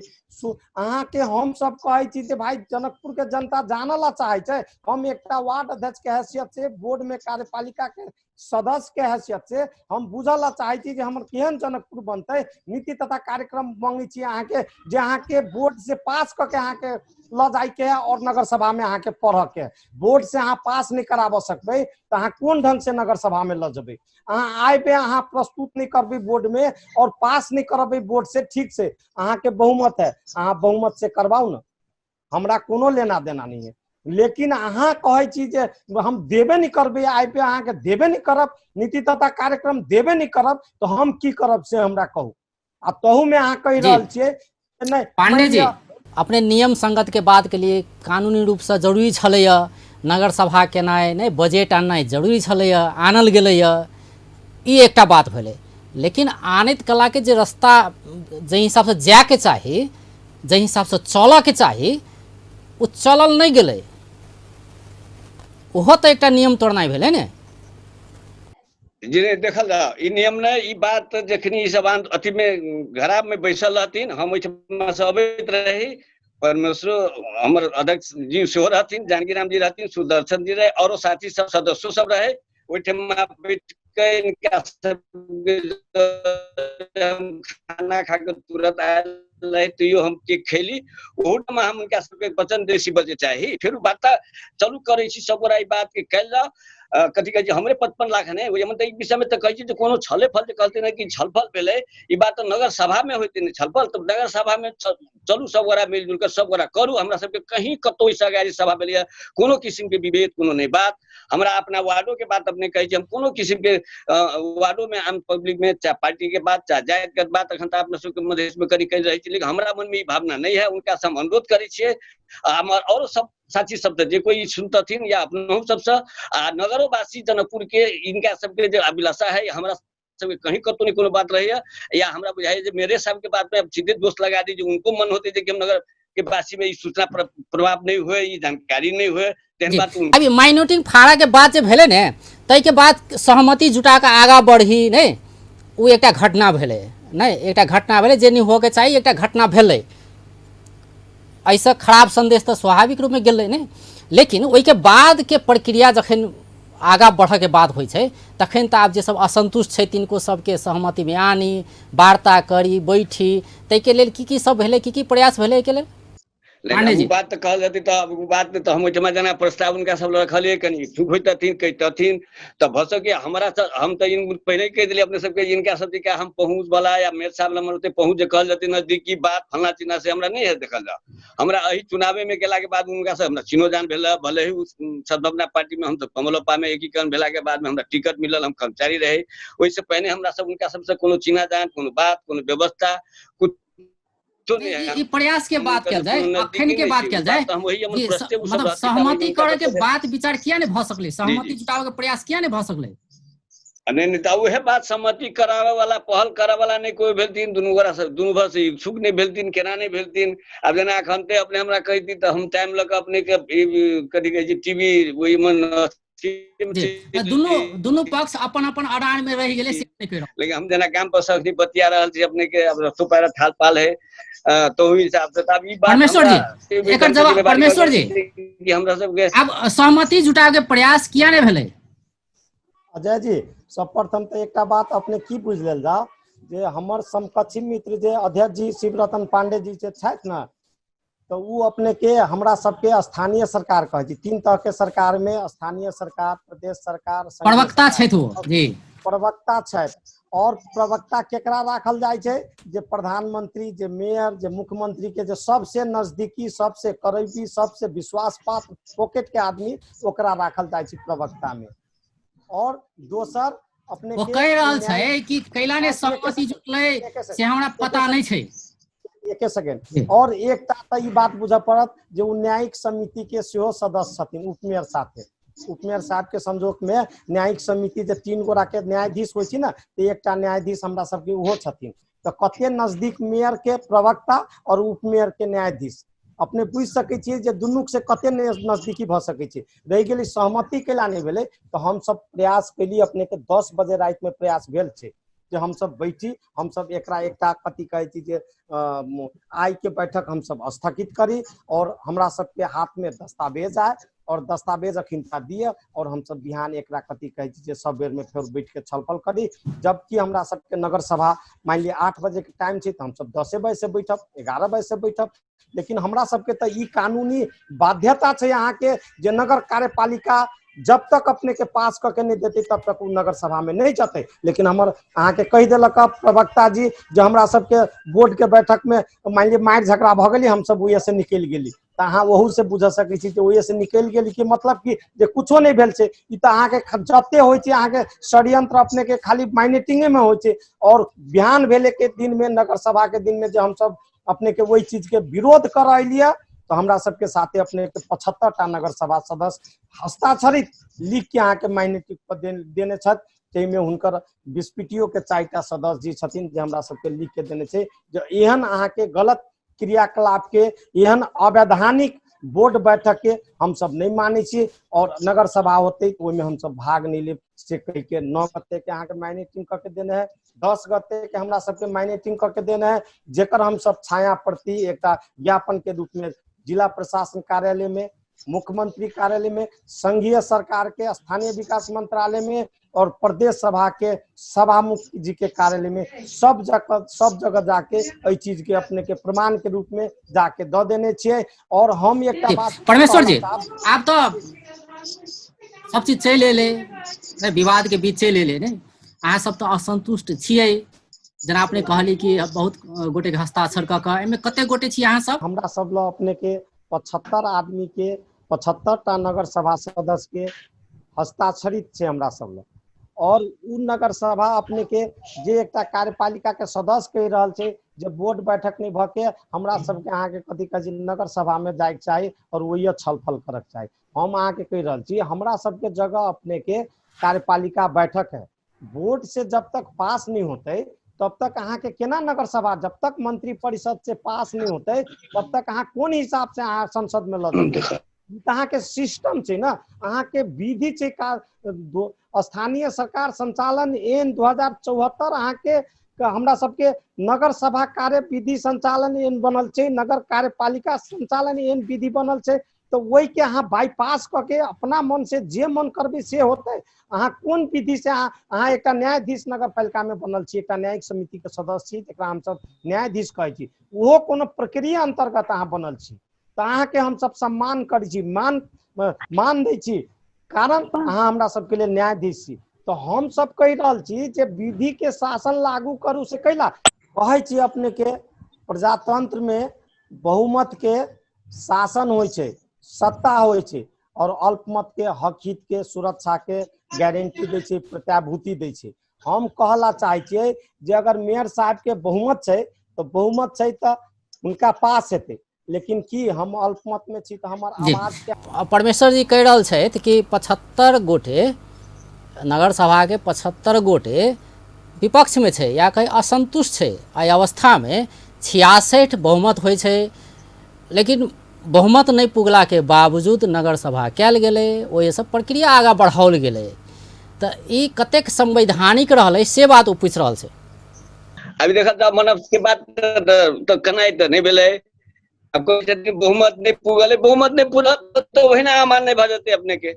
अहाँ के हम सब कहै छी जे भाई जनकपुर के जनता जानल ला चाहे छै। हम एकटा वार्ड अध्यक्ष के हैसियत से, बोर्ड में कार्यपालिका के सदस्य के हैसियत से हम बुझल ला चाहे छी जे हमर केहन जनकपुर बनते। नीति तथा कार्यक्रम मांगे छी अहाँ के, जे अहाँ के बोर्ड से पास क के अहाँ के ल जाय के और नगर सभा में अहाँ के पढ़ के। बोर्ड से अहाँ पास नहीं कराब सकबे तो अहाँ कोन ढंग से नगर सभा में ल जेबे। अहाँ आए पे अहाँ प्रस्तुत नहीं करबे बोर्ड में और पास नहीं करबे बोर्ड से, ठीक से अहाँ के बहुमत है, अहाँ बहुमत से करवाओ ना, हमरा कोनो लेना देना नहीं है। लेकिन अहाँ कहे छी जे हम देबे नहीं करबे, आए पे अहाँ के देबे नहीं करब, नीति तथा कार्यक्रम देबे नहीं करब, तो हम की करब से हमरा कहू। आ तहू में अहाँ कह रहल छियै नहीं। पांडे जी, अपने नियम संगत के बात के लिए कानूनी रूप से जरूरी छलैय, नगर सभा केनाइ नहीं, बजट आननाइ जरूरी छलैय, आनल गेलैय, ई एकटा बात भेलै। लेकिन आनैत कला के जे रास्ता जे हिसाब से जाए के चाही, जे हिसाब से चलऽ के चाही, वो चलल नहीं गेलै, ओहो तो एकटा नियम तोड़नाइ भेलै ने। जी देखल जा ई नियम ने, ई बात जखनी ई सब अथी में घरा में बैसल रहथिन, हम ओहिठमा से अबैत रही, परमेश्वर हमर अध्यक्ष जी सेहो रहथिन, जानकी राम जी रहथिन, सुदर्शन जी रहे, और साथी सब सदस्यों सब रहे। ओहिठमा बैठ के इनका सब खाना खा के तुरंत आयल रहे, तो हम केक खैली। ओहूठमा हम उनका सबके वचन देसी बजे चाही, फिर बात चालू करे छी सब गोरा ई बात के कैल जाओ। कथी कहै छै हमरे 55 लाख ने ओहि मतलब एक विषय में तो कहै छै जे कोनो छले फल कहते ना कि छलफल भेले, ई बात तो नगर सभा में होते नहीं छलफल, तो नगर सभा में चलू सब गोरा मिलजुल कर सब गोरा करू। हमरा सबके कहीं कतौ सगारी सभा भेलै, कोनो किस्म के विभेद कोनो नहीं बात। हमरा अपना वार्डो के बात अपने कहै छी, हम कोनो किस्म के वार्डो में आम पब्लिक में चाहे पार्टी के बात चाहे जायत के बात अखन तो अपने सबके मधेश में करी कह रही थी, लेकिन हमरा मन में ई भावना नहीं है। उनका हम अनुरोध करे छियै, हमर और सब साथी सब जे कोई सुनतथिन या अपनों सबसे आ नगरोवासी जनकपुर के इनका सबके जो अभिलाषा है, हमरा सबके कहीं कतो नहीं कोनो बात रही है, या हमरा बुझाई जे मेरे साहब के बात में अब सीधे दोष लगा दी, जो उनको मन होते कि हम नगर के वासी में ई सूचना प्रभाव नहीं हुए, ई जानकारी नहीं हुए। अभी माइनोटिंग फाड़ा के बात जे भेले ने, तै के बाद सहमति जुटा के आगा बढ़ी ने, वो एकटा घटना भेले नहीं, एकटा घटना भेले जे नहीं हो के चाहिए, एकटा घटना भेले। ऐसा खराब संदेश तो स्वाभाविक रूप में गेलै नहीं, लेकिन ओहि के बाद के प्रक्रिया जखन आगा बढ़े के बात होइ छै, तखन तो आब जे सब असंतुष्ट छै तिनको सबके सहमति में आनी, वार्ता करी, बैठी, तै के लेल की सब भेलै, की प्रयास भेलै के लेल। लेकिन बात तो कहल जाती, तो बात तो हम ओहिठमा जना प्रस्ताव उनका सब रखलिए, कनी इच्छुक होतथिन कहतथिन, तो भ सके हमरा हम तो इन पहले कह दिले अपने सबके, इनका सब के हम पहुंच वाला या मेरे साहब नंबर होते पहुंच जे कहल जाती नजदीकी बात फलना चिन्हा से हमरा नहीं है देखल जा। हमरा अही चुनावे में गेला के बाद उनका सब हमरा चिन्हो जान भेल, भले ही सदभावना पार्टी में हम तो कमलोपा में एकीकरण भेला के बाद में हमरा टिकट मिलल, हम कर्मचारी रहे। ओहिसे पहले हमरा सब उनका सबसे कोनो चिन्हा जान, कोनो बात, कोनो व्यवस्था कुछ ई प्रयास के बात कल जाए, अखन के बात कल जाए, मतलब सहमति करे के बात विचार किया नहीं भ सकले, सहमति जुटावे के प्रयास किया नहीं भ सकले। नहीं तो वह बात सहमति करावे वाला, पहल करे वाला नहीं कोई भेलतीन, दुनू गोरा से दुनू भर से इच्छुक नहीं भेलतीन, केना नहीं भेलतीन। अब जना अखनते अपने हमरा कहती तो हम टाइम लग अपने के कथी कहै छै टीवी वही मन दुनू पक्ष अपन अपन अड़ान में रह गेले, लेकिन हम जना काम पर सखनी बतिया रहल छी अपने के, अब रस्तों पैरा थाल पाल है, तो ओहि हिसाब से तब ई बात परमेश्वर जी एकर जवाब, परमेश्वर जी कि हमरा सब के अब सहमति जुटावे के प्रयास किया नहीं भेलै। अजय जी सर्वप्रथम तो एकटा बात अपने की बुझ लेल जाओ, जे हमर समकक्षी मित्र जे अध्यक्ष जी शिवरतन पांडे जी छथि ना, तो वो अपने के हमरा सबके स्थानीय सरकार कहे छी। 3 तरह के सरकार में स्थानीय सरकार, प्रदेश सरकार, प्रवक्ता छथि वो जी, प्रवक्ता छथि। और प्रवक्ता केकरा राखल जाय छै, जे प्रधानमंत्री, जे मेयर, जे मुख्यमंत्री के जे सबसे नजदीकी, सबसे करीबी, सबसे विश्वास पात्र पॉकेट के आदमी, ओकरा राखल जाय छै प्रवक्ता में। और दोसर अपने वो कह रहल छै कि कैला ने सहमति जुटलै से हमरा पता नहीं छै। एक सेकेंड, और एकटा त ई बात बुझ पड़त जे उ न्यायिक समिति के सेहो सदस्य छथिन, उपमेयर साथे। उपमेयर साहब के संजोग में न्यायिक समिति जे 3 गोरा के न्यायाधीश होइ छै ना, तो एकटा न्यायाधीश हमरा सबके उहो छथिन। तो कते नजदीक मेयर के प्रवक्ता और उपमेयर के न्यायाधीश, अपने बुझि सकै छियै जे दुनू से कते नजदीकी भ सकै छै। रहि गेलै सहमति केला नहि भेलै तऽ हम सब प्रयास कैली, अपने के 10 बजे रात में प्रयास भेल छै जे हम सब बैठी, हम सब एकटा कथी कहै छी जे आय के बैठक हम सब स्थगित करी और हमरा सबके हाथ में दस्तावेज आए और दस्तावेज अखिनता दिए और हम सब बिहान एकरा कथी कहै छी जे सब बेर में फेर बैठ के छलफल करी। जबकि हमरा सबके नगर सभा मान लिया 8 बजे के टाइम छै तो हम सब 10 बजे से बैठब, 11 बजे से बैठब, लेकिन हमरा सबके तो ई कानूनी बाध्यता छै यहाँ के जे नगर कार्यपालिका जब तक अपने के पास करके नहीं देते तब तक वो नगर सभा में नहीं जाते। लेकिन हमर अहाँ के कह दिलक प्रवक्ता जी जो हमरा सबके बोर्ड के बैठक में मान ली मार झगड़ा भ गेली, हम सब वही से निकल गेली, तो अहाँ वहू से बुझ सकै छी वही से निकल गेली कि मतलब कि जे कुछो नहीं भेल छै। ई तो अहाँ के जते होय छै अहाँ के षड्यंत्र अपने के खाली माइनेटिंगे में होय छै। और बिहान भेले के दिन में नगर सभा के दिन में जो हम सब अपने के वही चीज के विरोध कर लिया तो हमरा सबके साथे अपने के 75 टा नगर सभा सदस्य हस्ताक्षरित लिख के अहाँ के माइनेटिंग पर देने छथि। में हुनकर बिस्पिटियो के 4 टा सदस्य जी छथिन जे हमरा सबके लिख के देने छै जो एहन अहाँ के गलत क्रियाकलाप के, एहन अवैधानिक बोर्ड बैठक के हम सब नहीं माने छी और नगर सभा होते तो में हम सब भाग नहीं ले से कह के 9 गते के अहाँ के माइनेटिंग करके देने है, 10 गते के हमरा सबके माइनेटिंग करके देने है, जेकर हम सब छाया प्रति एक ज्ञापन के रूप में जिला प्रशासन कार्यालय में, मुख्यमंत्री कार्यालय में, संघीय सरकार के स्थानीय विकास मंत्रालय में और प्रदेश सभा के सभामुख जी के कार्यालय में सब जगह जाके इस चीज के अपने के प्रमाण के रूप में जाके द देने छिए। और हम एक बात परमेश्वर जी आप तो सब चीज चल एले, विवाद के बीच चल एले, नहीं अहाँ सब तो असंतुष्ट छिए, जेना अपने कहली कि बहुत गोटे के हस्ताक्षर क के एमे कते गोटे छी अहाँ सब? हमरा सब ल अपने के 75 आदमी के 75 टा नगर सभा सदस्य के हस्ताक्षरित छै हमरा सब ल। और उ नगर सभा अपने के जे एकटा कार्यपालिका के सदस्य कह रहल छै जे बोर्ड बैठक नहीं भ के हमरा सब के अहाँ के कथी कहै छै नगर सभा में जाय चाहिए और वही छलफल करक चाहिए। हम अहाँ के कह रहल छी हमरा सब के जगह अपने के कार्यपालिका बैठक है, बोर्ड से जब तक पास नहीं होते तब तक अहाँ के केना नगर सभा, जब तक मंत्री परिषद से पास नहीं होते तब तक अहाँ कोन हिसाब से अहाँ संसद में लड़ अहाँ के सिस्टम छै ना, अहाँ के विधि छै का स्थानीय सरकार संचालन एन 2074 अहाँ के हमरा सबके नगर सभा कार्य विधि संचालन एन बनल छै, नगर कार्यपालिका संचालन एन विधि बनल छै। तो वही के अहाँ बाईपास करके अपना मन से जे मन करबे से होते। अहाँ कौन विधि से अहाँ एक न्यायाधीश नगर पालिका में बनल छी, एक न्यायिक समिति के सदस्य छी जेकरा हम सब न्यायाधीश कहै छी, वो कोनो प्रक्रिया अंतर्गत अहाँ बनल छी तो अहाँ के हम सब सम्मान करै छी, मान दै छी, कारण अहाँ हमरा सबके लिए न्यायाधीश छी। तो हम सब कह रहल छी जे विधि के शासन लागू करू से कैला कहै छी अपने के प्रजातंत्र में बहुमत के शासन होय छै, सत्ता होय छै और अल्पमत के हक हित के सुरक्षा के गारंटी दै छै, प्रत्याभूति दै छै। हम कहला चाहे छियै जे अगर मेयर साहब के बहुमत छै तो बहुमत छै तो उनका पास हेतै, लेकिन की हम अल्पमत में छी तो हमार आवाज क्या? परमेश्वर जी कह रहल छथि कि 75 गोटे नगर सभा के 75 गोटे विपक्ष में छै या कहीं असंतुष्ट छै। एहि अवस्था में 66 बहुमत होय छै, लेकिन बहुमत नहीं पुगला के बावजूद नगर सभा कैल गेलै, ओहि सब प्रक्रिया आगा बढ़ाओल गेलै, तो ई कतेक संवैधानिक रहलै से बात ओ पूछ रहल छै। अभी देखा था मनब के बात तो कनाई तो नहीं भेले, अब कोई बहुमत नहीं पुगले, बहुमत नहीं पुगल तो वही ना अमान्य भ जते अपने के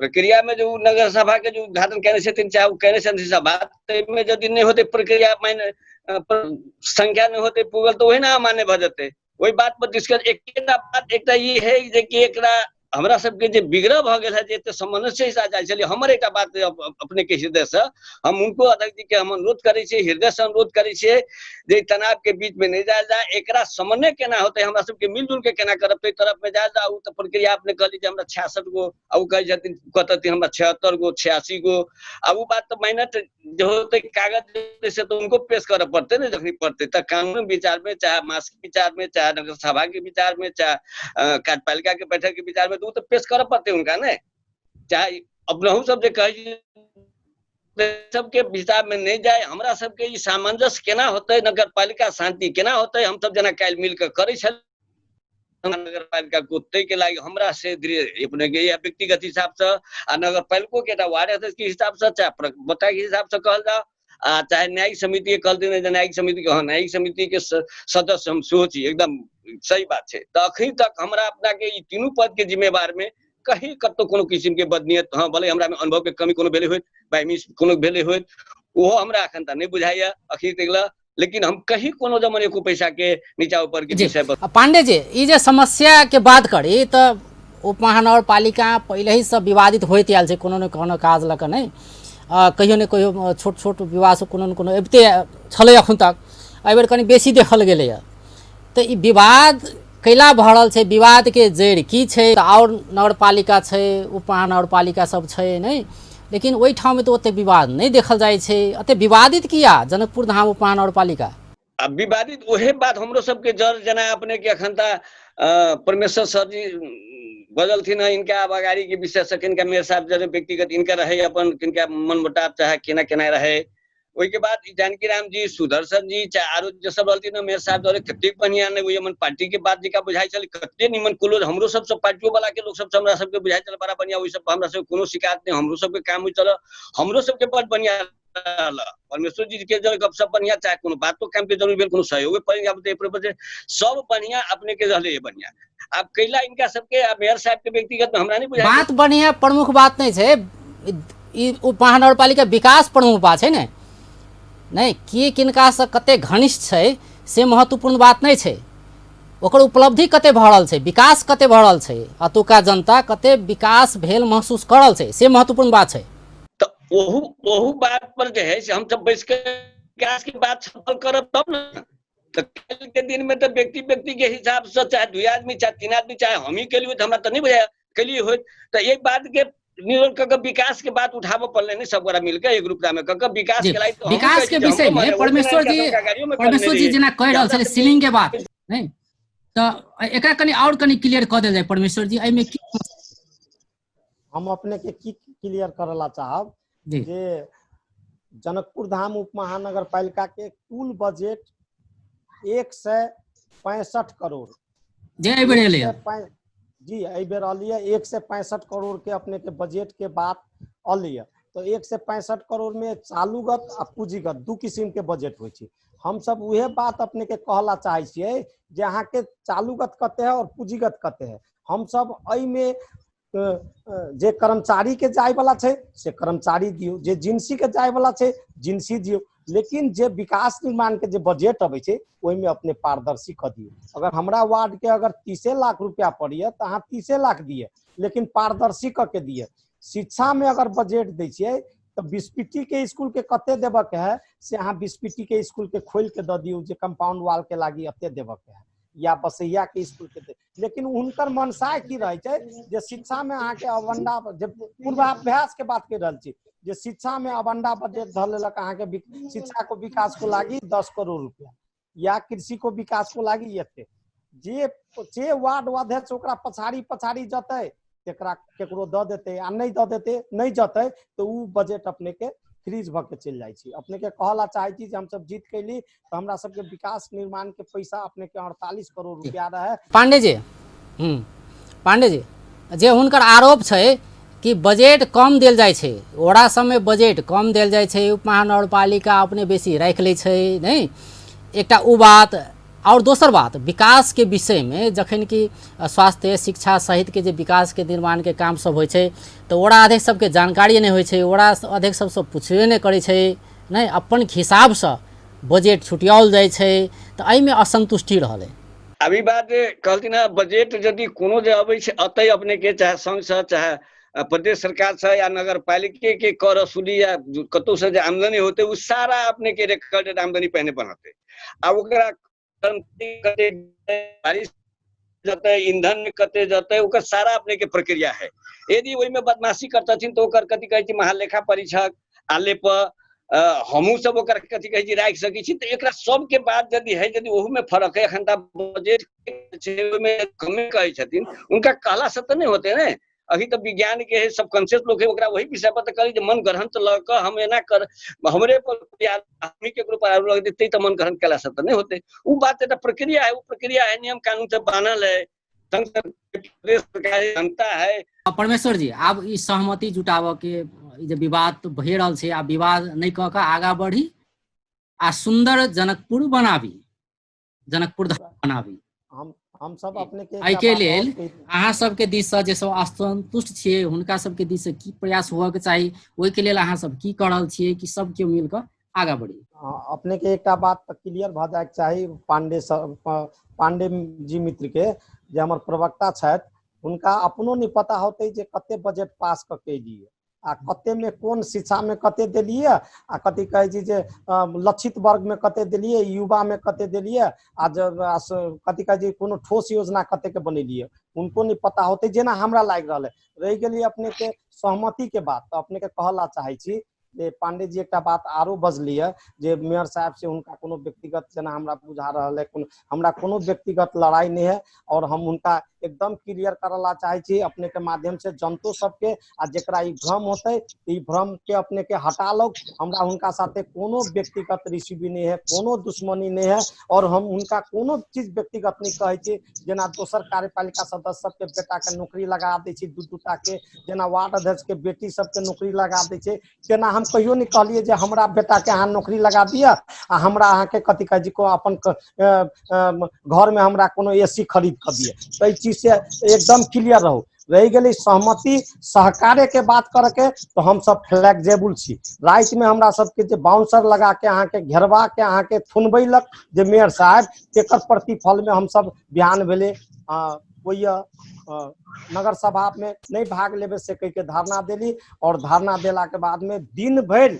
प्रक्रिया में जो नगर सभा के जो उद्घाटन कहने से चाहे वो कहने से सभा तो में यदि नहीं होते प्रक्रिया मायने संख्या नहीं होते पुगल तो वही ना अमान्य भ जते। वही बात पर डिस्कस एक ये है जे कि एकरा हमरा सबके जे विग्रह भ गेल है जे समन्वय से जाय छले। हमर एक बात अपने के हृदय से हम उनको अध्यक्ष जी के हम अनुरोध करे छे, हृदय से अनुरोध करे छे जे तनाव के बीच में नहीं जाए जाए, एकरा समन्वय केना होते, हमरा सबके मिलजुल के केना करब तो तरफ में जाए जाए। तो प्रक्रिया आपने कहली जे हमरा 66 गो अब कह जतिन कहते हमरा 76 गो 86 गो, अब वो बात तो मेहनत जो होते कागज से तो उनको पेश करना पड़ते ना, जखनी पड़ते तो कानून विचार में चाहे मासिक विचार में चाहे नगर सभा के विचार में चाहे कार्यपालिका के बैठक के विचार में तो पेश कर पड़ते उनका ने, चाहे अपनहु सब जे कहे सबके विचार में नहीं जाए। हमरा सबके ई सामंजस्य केना होते, नगर पालिका शांति केना होते, हम सब जना काल मिल के करे छल नगरपालिका को तय के लागि हमरा से अपने के या व्यक्तिगत हिसाब से आ नगरपालिका के वार्ड अध्यक्ष के हिसाब से चाहे प्रवक्ता के हिसाब से कहल जाओ चाहे न्यायिक समिति के कहल दिन न्यायिक समिति के न्यायिक समिति के सदस्य हम सोची एकदम सही बात है। तो अखनी तक हमरा अपना के तीनों पद के जिम्मेवार में कहीं कतो कोनो किस्म के बदनीयत हाँ भले हमरा में अनुभव के कमी कोनो भेले होत बाइमिस कोनो भेले होत वो हमरा अखन तक नहीं बुझाइया अखनी तक, लेकिन हम कहीं कोनो जमाने को पैसा के नीचा ऊपर के विषय पर। पांडे जी ये जे समस्या के बात करी तो उप महानगरपालिका पहले ही सब विवादित होइत आयल छै कोनो न कोनो काज लक नहीं कहियो ने कहियो छोट छोट विवाद से कोनो न कोनो अबिते छलै अखन तक एहि बेर कनी बेसी देखल गेलैया। तो ई विवाद कैला भऽ रहल छै, विवाद के जड़ की छै? और नगरपालिका छै उप महानगरपालिका सब छै नहीं, लेकिन ओहि ठाम में तो ओते विवाद नहीं देखल जाय छै। अते विवादित किया जनकपुर धाम उप महानगरपालिका? अब विवादित वही बात हमरो सबके जड़ जना अपने के अखन परमेश्वर सर जी बदल थी ना इनका अब अगाड़ी के विशेषज्ञ इनका मेयर साहब जब व्यक्तिगत इनका रहे अपन इनका मन मुटाव चाहे केना केना रहे वही के बाद जानकी राम जी सुदर्शन जी चाहे आरो जो सब रहती ना मेयर साहब द्वारा कते बढ़िया ने वही मन पार्टी के बात जिका बुझाई चल कते निमन कुलो हमरो सब पार्टियों वाला के लोग सब हमरा सबके बुझाई चल बड़ा बढ़िया वही सब हमरा सब कोनो शिकायत नहीं हमरो सबके काम हुई चल हमरो सबके बहुत बढ़िया परमेश्वर जी के जब सब बढ़िया चाहे कोनो बात तो काम के जरूर भेल कोनो सहयोग पर सब बढ़िया अपने के रहले बढ़िया। अब कैला इनका सबके मेयर साहब के व्यक्तिगत में हमरा नहीं बुझाई बात बढ़िया प्रमुख बात नहीं है, उप महानगरपालिका विकास प्रमुख बात है ने नहीं के किनका से कते घनिष्ठ है से महत्वपूर्ण बात नहीं है, ओकर उपलब्धि कते भऽ रहल छै, विकास कते भऽ रहल छै, अतुका जनता कते विकास भेल महसूस कर रहल छै से महत्वपूर्ण बात है। तो ओहू बात पर जे है से हम सब बैठ के विकास की बात सफल करब तब ना। तो कल के दिन में तो व्यक्ति के हिसाब से चाहे 2 आदमी चाहे 3 आदमी चाहे हम ही के लिए तो हमरा तो नहीं बुझाया के लिए हो तो एक बात के निरंतर कक विकास के बात उठाबो पड़ले नहीं सब मिलकर एक ग्रुप में कक विकास के लायक तो विकास के विषय में परमेश्वर जी जना कह रहल छले सीलिंग के बात नहीं तो एकरा कनी और कनी क्लियर क देल जाय परमेश्वर जी एमे की हम अपने के की क्लियर करला चाहब जे जनकपुर धाम उप महानगर पालिका के कुल बजट 165 करोड़ जे एहि बेर एलै जी एहि बेर अलिए 165 करोड़ के अपने के बजट के बात अलिए। तो 165 करोड़ में चालूगत आ पूंजीगत दू किस्म के बजट होइ छै। हम सब उहे बात अपने के कहला चाहे छियै जे अहाँ के चालूगत कते है और पूंजीगत कते है। हम सब एहि में जे कर्मचारी के जाय वाला छै से कर्मचारी दियो, जे जिनसी के जाय वाला छै जिनसी दियो, लेकिन जे विकास निर्माण के जे बजट अबै छै ओहि में अपने पारदर्शी क दियो। अगर हमरा वार्ड के अगर 30 लाख रुपया पड़िए तो अहाँ 30 लाख दिए, लेकिन पारदर्शी क के दिए। शिक्षा में अगर बजट दै छियै तो बिस्पिटी के स्कूल के कते देबे के है से अहाँ बिस्पिटी के स्कूल के खोल के द दियो जे कंपाउंड वाल के लागी अते देबे के है या बसैया के स्कूल के दे। लेकिन उनकर मनसाय की रहे छै जे शिक्षा में अहाँ के अवंडा जब पूर्वाभ्यास के बात कर रहल छी जे शिक्षा में अवंडा बजट धर लेलक अहाँ के शिक्षा को विकास को लागी 10 करोड़ रुपया या कृषि को विकास को लागी एते जे वार्ड अध्यक्ष ओकरा पछाड़ी जतै तेकरा केकरो द देते आ नहीं द देते नहीं जतै तो उ बजट अपने के फ्रीज भ के चल जाय छी। अपने के कहला चाहे छी जे हम सब जीत कैली तो हमरा सब के विकास निर्माण के पैसा अपने के 48 करोड़ रुपया रहे। पांडे जी जे हुनकर आरोप छै कि बजट कम देल जाय छै, ओरा सब में बजट कम देल जाय छै, उप महानगरपालिका अपने बेसी राख ले छै नहीं एकटा उ बात। और दोसर बात विकास के विषय में जखन कि स्वास्थ्य शिक्षा सहित के जे विकास के निर्माण के काम सब होइ छै तो ओरा अध्यक्ष सबके जानकारी नहीं होइ छै, ओरा अध्यक्ष सबसे पूछबे नहीं करै छै नहीं अपन हिसाब से बजट छुटियाओल जाय छै तो एहि में असंतुष्टि रहलै। अभी बात कहलथिन बजट यदि कोनो जे अबै छै अतै अपने के चाहे संघ से चाहे प्रदेश सरकार से या नगर पालिका के कर वसूली या कतौ से आमदनी होते उ सारा अपने के रिकॉर्डेड आमदनी पहले बनाते आ ओकरा कते बारिश जते ईंधन कते जते ओकर सारा अपने के प्रक्रिया है। यदि ओहि में बदमाशी करतथिन तो ओकर कथि कहै छै महालेखा परीक्षक आले पर हमहू सब ओकर कथि कहै छै राख सकै छी। तो एकरा सब के बाद यदि है यदि ओहू में फर्क है एखन बजट छै ओहि में कमे कहै छथिन उनका कहला से तो नहीं होते ने। अभी तो विज्ञान के सब कॉन्शियस लोग है ओकरा वही विषय पर करी मन ग्रहण तो लग हम एना कर हमरे पर आदमी के ऊपर आरोप लग देते तो मन ग्रहण कला से तो नहीं होते। वो बात है प्रक्रिया है, वो प्रक्रिया है नियम कानून से बनल है प्रदेश सरकार जनता है। परमेश्वर जी, आब ई सहमति जुटाबऽ के ई जे विवाद तो भए रहल छै, आब विवाद नहीं कऽ कऽ आगा बढ़ी आ सुंदर जनकपुर बनाबी, जनकपुर धाम बनाबी। हम सब अपने के एहि के लेल अहाँ सबके दिस से जे सब असंतुष्ट छियै हुनका सबके दिस से की प्रयास हुआ के चाही, ओहि के लेल अहाँ सब की कर रहल छियै कि सब केओ मिल कऽ आगा बढ़ी? अपने के एक बात क्लियर भ जाए के चाही, पांडे जी मित्र के जे हमर प्रवक्ता छथि उनका अपनो नहीं पता होते जे कते बजट पास के लिए आ कते में कोन शिक्षा में कते दिलिए आ कथी कहे छी जे लक्षित वर्ग में कते दिलिए, युवा में कते दिलिए आ कथी कहे छी कोनो ठोस योजना कते के बनेलिए, उनको नहीं पता होते जेना हमरा लाग रहा है। रह गेलिए अपने के सहमति के बात, तो अपने के कहला चाहे छी जे पांडे जी एक बात आरो बजलिए जे मेयर साहब से उनका कोनो व्यक्तिगत जना हमरा बुझा रहा है, हमरा कोनो व्यक्तिगत लड़ाई नहीं है और हम उनका एकदम क्लियर करला चाहे छी अपने के माध्यम से जनतो सबके आ जेकरा ई भ्रम होते ई भ्रम के अपने के हटा लो। हमरा उनका साथे कोनो व्यक्तिगत रिसीवी नहीं है, कोनो दुश्मनी नहीं है और हम उनका कोनो चीज व्यक्तिगत नहीं कहे छी। जना दोसर कार्यपालिका सदस्य सबके बेटा के नौकरी लगा दै छी, दू टा के जना वार्ड अध्यक्ष के बेटी सबके नौकरी लगा दै छै, तेना हम कहियो नहीं कहलिए जे हमरा बेटा के अहाँ नौकरी लगा दिया आ हमरा अहाँ के कथी कहे को अपन घर में हमरा कोनो एसी खरीद कर दिए। तो ई चीज से एकदम क्लियर रहो। रह गई सहमति सहकार्य के बात करके तो हम सब फ्लेक्सिबल छी। रात में हमरा सबके जे बाउंसर लगा के अहाँ के घेरवा के अहाँ के थुनबैलक जे मेयर साहब एकर प्रतिफल में हम सब बिहान भेले कोई नगर सभा में नहीं भाग लेबे से कह के धारणा देली और धारणा देला के बाद में दिन भर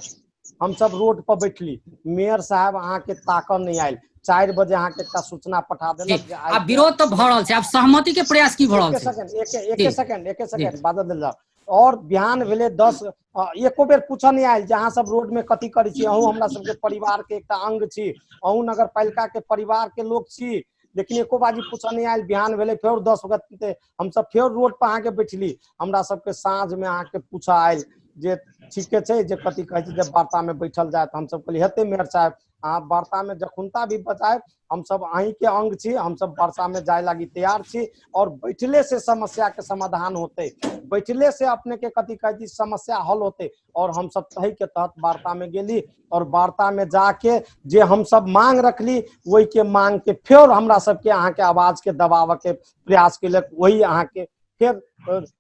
हम सब रोड पर बैठली। मेयर साहब अहाँ के ताकत नहीं आयल, 4 बजे अहाँ के सूचना पठा देलक। अब विरोध तो भ रहल छै, अब सहमति के प्रयास की भ रहल छै? एक सेकंड बात दे और बिहान भेले 10 एको बेर पूछ नहीं आयल जहाँ सब रोड में कथी करी छी। अहूँ हमरा सबके परिवार के एक अंग छी, अहूँ नगर पालिका के परिवार के लोग छी, लेकिन एको बाजी पूछ नहीं आयल। बिहान भेले फिर 10 बजे हम सब फिर रोड पर आके बैठली। हमरा सबके साँझ में आके पूछा आयल जे ठीके छै जे कथी कहे छै जे वार्ता में बैठल जाए। हम सब कहलिए हेते मेयर साहब अहाँ वार्ता में जखुनता भी बचाए हम सब अहीं के अंग छी, हम सब वार्ता में जाए लगी तैयार छी और बैठले से समस्या के समाधान होते, बैठले से अपने के कथी कहे छी समस्या हल होते। और हम सब तही के तहत वार्ता में गेली और वार्ता में जाके जे हम सब मांग रखली वही के मांग के फिर हमरा सबके अहाँ के आवाज के दबाव के प्रयास केलक। वही अहाँ के फिर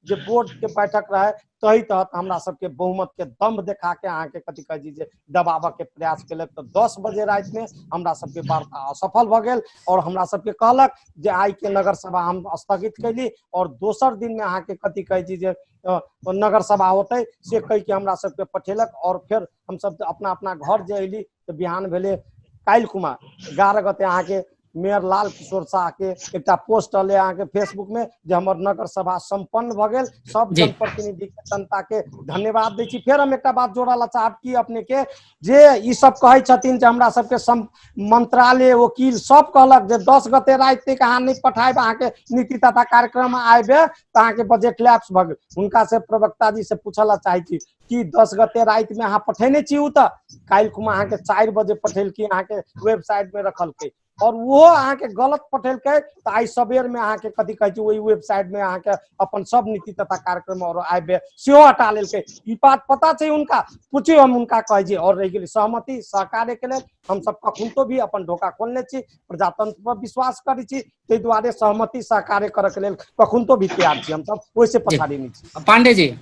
जो बोर्ड के बैठक रहे तही तहत हमरा सबके बहुमत के दम देखा के अहाँ के कथी कहे जे दबाव के प्रयास केलक। तो 10 बजे रात में हमरा सबके वार्ता असफल भ गेल और हमरा सबके कहलक जे आई के नगर सभा हम स्थगित कैली और दोसर दिन में अहाँ के कथी कहे जे नगर सभा होते से कह के हमरा सबके पठेलक। और फिर हम सब अपना अपना घर जे अली तो बिहान भेले काल्हि कुमार 11 गते अहाँ के मेयर लाल किशोर शाह के एक पोस्ट अले अहाँ के फेसबुक में जे हमर नगर सभा संपन्न भ गेल। सब जनप्रतिनिधि के जनता के धन्यवाद दै छी। फिर हम एक बात जोड़ला चाहब कि अपने के जे ई सब कहे छथिन जे हमरा सबके मंत्रालय वकील सब कहलक जे 10 गते रात तक अहाँ नहीं पठाएब अहाँ के नीति तथा कार्यक्रम आबे तो अहाँ के बजट लैप्स भ गेल। उनका से प्रवक्ता जी से पूछला चाहे छी कि 10 गते रात में अहाँ पठेने छी उ त काल्हि खुमा अहाँ के 4 बजे पठेल की अहाँ के वेबसाइट में रखल के और वो अहाँ के गलत पठेल के तो आई सबेर में अहाँ के कथी कहे वही वेबसाइट में अहाँ के अपन सब नीति तथा कार्यक्रम और आबे सेहो हटा लेल के। ई बात पता छै उनका पूछियो हम उनका कहे छी। और रह गेली सहमति सहकार्य के लेल हम सब कखुनतो भी अपन ढोका खोलने छी, प्रजातंत्र पर विश्वास करी छी, तै दुआरे सहमति सहकार्य करे के लेल कखुनतो भी तैयार छी। हम सब ओइसे पछाड़ी नहीं छी। पांडे जी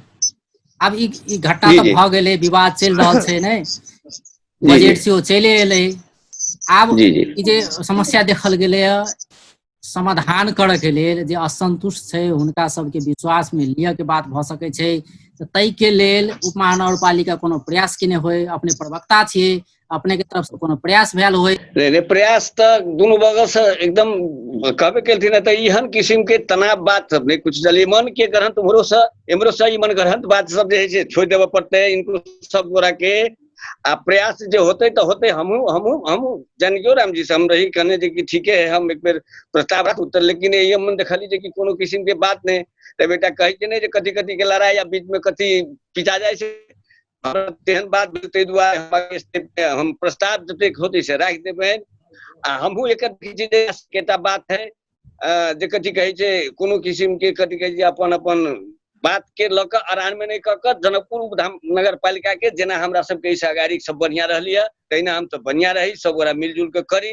अब ई घटना तो भ गेले, विवाद चल रहल छै नै, बजट सेहो चले एले, आब ई जे समस्या देखल गेले समाधान करे के लेल जे असंतुष्ट छै हुनका सबके विश्वास में लिया के बात भ सके छै तो तई के लेल उप महानगरपालिका कोनो प्रयास केने होय? अपने प्रवक्ता छियै, अपने के तरफ से कोनो प्रयास भेल होय? नहीं प्रयास तो दोनों बगल से एकदम कहबे केलथिन त इहन किस्म के तनाव बात सब नहीं कुछ चली मन के ग्रहण तुमरो से एमरो से मन ग्रहण बात सब जे है छोड़ देवे पड़ते इनको सब गोरा के आ प्रयास जो होते तो होते। हम जानियो राम जी से हम रही कहने जे कि ठीक है हम एक बेर प्रस्ताव रख उत्तर, लेकिन ये मन देखली जे कि कोनो किस्म के बात नहीं तो बेटा कहे के नहीं जे कथी कथी के लड़ाई या बीच में कथी पिछा जाए से तेहन बात तै दुआरे हम प्रस्ताव जते होते से राख देबे। हमहू एक बात है जे कथी कहै छै कोनो किसिम के कथी कहै छै अपन अपन बात के लऽ कऽ आराम में नहीं कऽ जनकपुर उपधाम नगर पालिका के जेना हमरा सबके इस अगाड़ी सब बढ़िया रहलिए तहिना हम सब बढ़िया रही सब गोरा मिलजुल के करी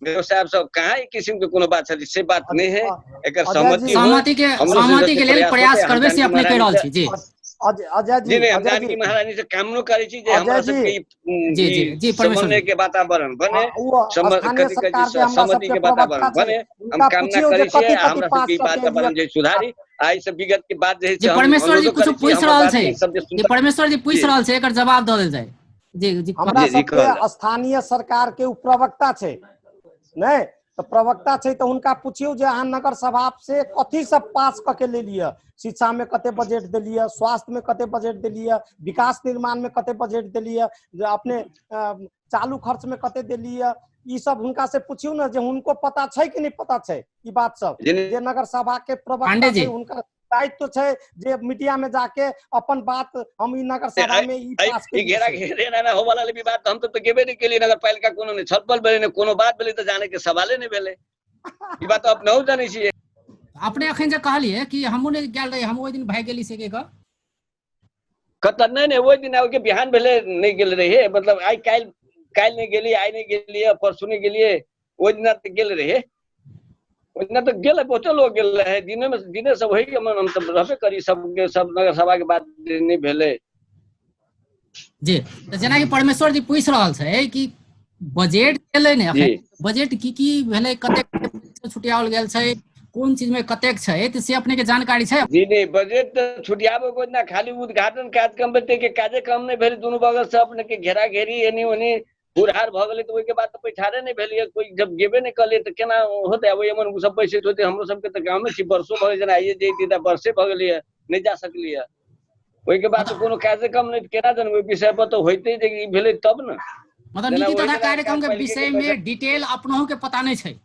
व्यवसाय सब कहाँ एक किस्म के कोनो बात छै से बात नहीं है एकर सहमति के लेल प्रयास करबे से अपने कह रहल छी जी अजय जी नहीं हम जानकी महारानी से कामनो करै छी जे हमरा सबके जी समन्वय के वातावरण बने सहमति के वातावरण बने हम कामना करै छी हमरा सबके वातावरण जे सुधारी आई से विगत के बाद जे परमेश्वर जी कुछ पूछ रहल छै जे परमेश्वर जी पूछ रहल छै एकर जवाब द देल जाय जी जी हमरा सबके स्थानीय सरकार के प्रवक्ता छै नै तो प्रवक्ता छै तो उनका पूछियो जे अहाँ नगर सभा से कथी सब पास क के लेलिए शिक्षा में कते बजट देलिए स्वास्थ्य में कते बजट देलिए विकास निर्माण में कते बजट देलिए अपने चालू खर्च में कते देलिए ई सब हुनका से पूछियो ना जे उनको पता छै कि नहीं पता छै ई बात सब जे नगर सभा के प्रवक्ता छै उनका दायित्व छै जे मीडिया में जाके अपन बात हम ई नगर सभा में ई पास के घेरा घेरे ना हो वाला भी बात हम तो गेबे नहीं केलिए नगर पालिका कोनो ने छलपल भेले ने कोनो बात भेले तो जाने के सवाले नहीं भेले ई बात अब न जानै छी अपने अखन जे कहलिए कि हमहु ने गेल रही हम ओइ दिन भाग गेली से के कत नहीं ओइ दिन आके बिहान भेले नहीं गेल रहे मतलब आई काल नहीं गेली आई नहीं गेलिए परसू नहीं गेलिए ओइ दिन त गेल रहे ओइ दिन त गेल बहुत लोग गेल रहे दिने सब होई हम सब रहबे करी सबके सब नगर सभा के बात नहीं भेले जी त जेना कि परमेश्वर जी पूछ रहल छै कि बजट गेलै ने अखन बजट की भेलै कते छुटियावल गेल छै कौन चीज में कतेक छै त से अपने के जानकारी छै जी नहीं बजट तो छुटियाबो को ना खाली उद्घाटन कार्यक्रम बेटे के काजे काम नहीं भेल दोनों बगल से अपने के घेरा घेरी एनी ओनी बुढ़ार भ गेलै तो ओइ के बाद तो पैठारे नहीं भेलिए कोई जब गेबे नहीं करले तो केना होते अब एमन सब पैसे होते हमरो सब के त गांव में छी वर्षों भ जना आइए जेती त वर्षे भ गेलिए नहीं जा सकलिए ओइ के बाद तो कोनो कार्यक्रम नहीं केना जन ओइ विषय पर तो होइते जे ई भेलै तब न मतलब नीति तथा कार्यक्रम के विषय में डिटेल अपनों के पता नहीं छै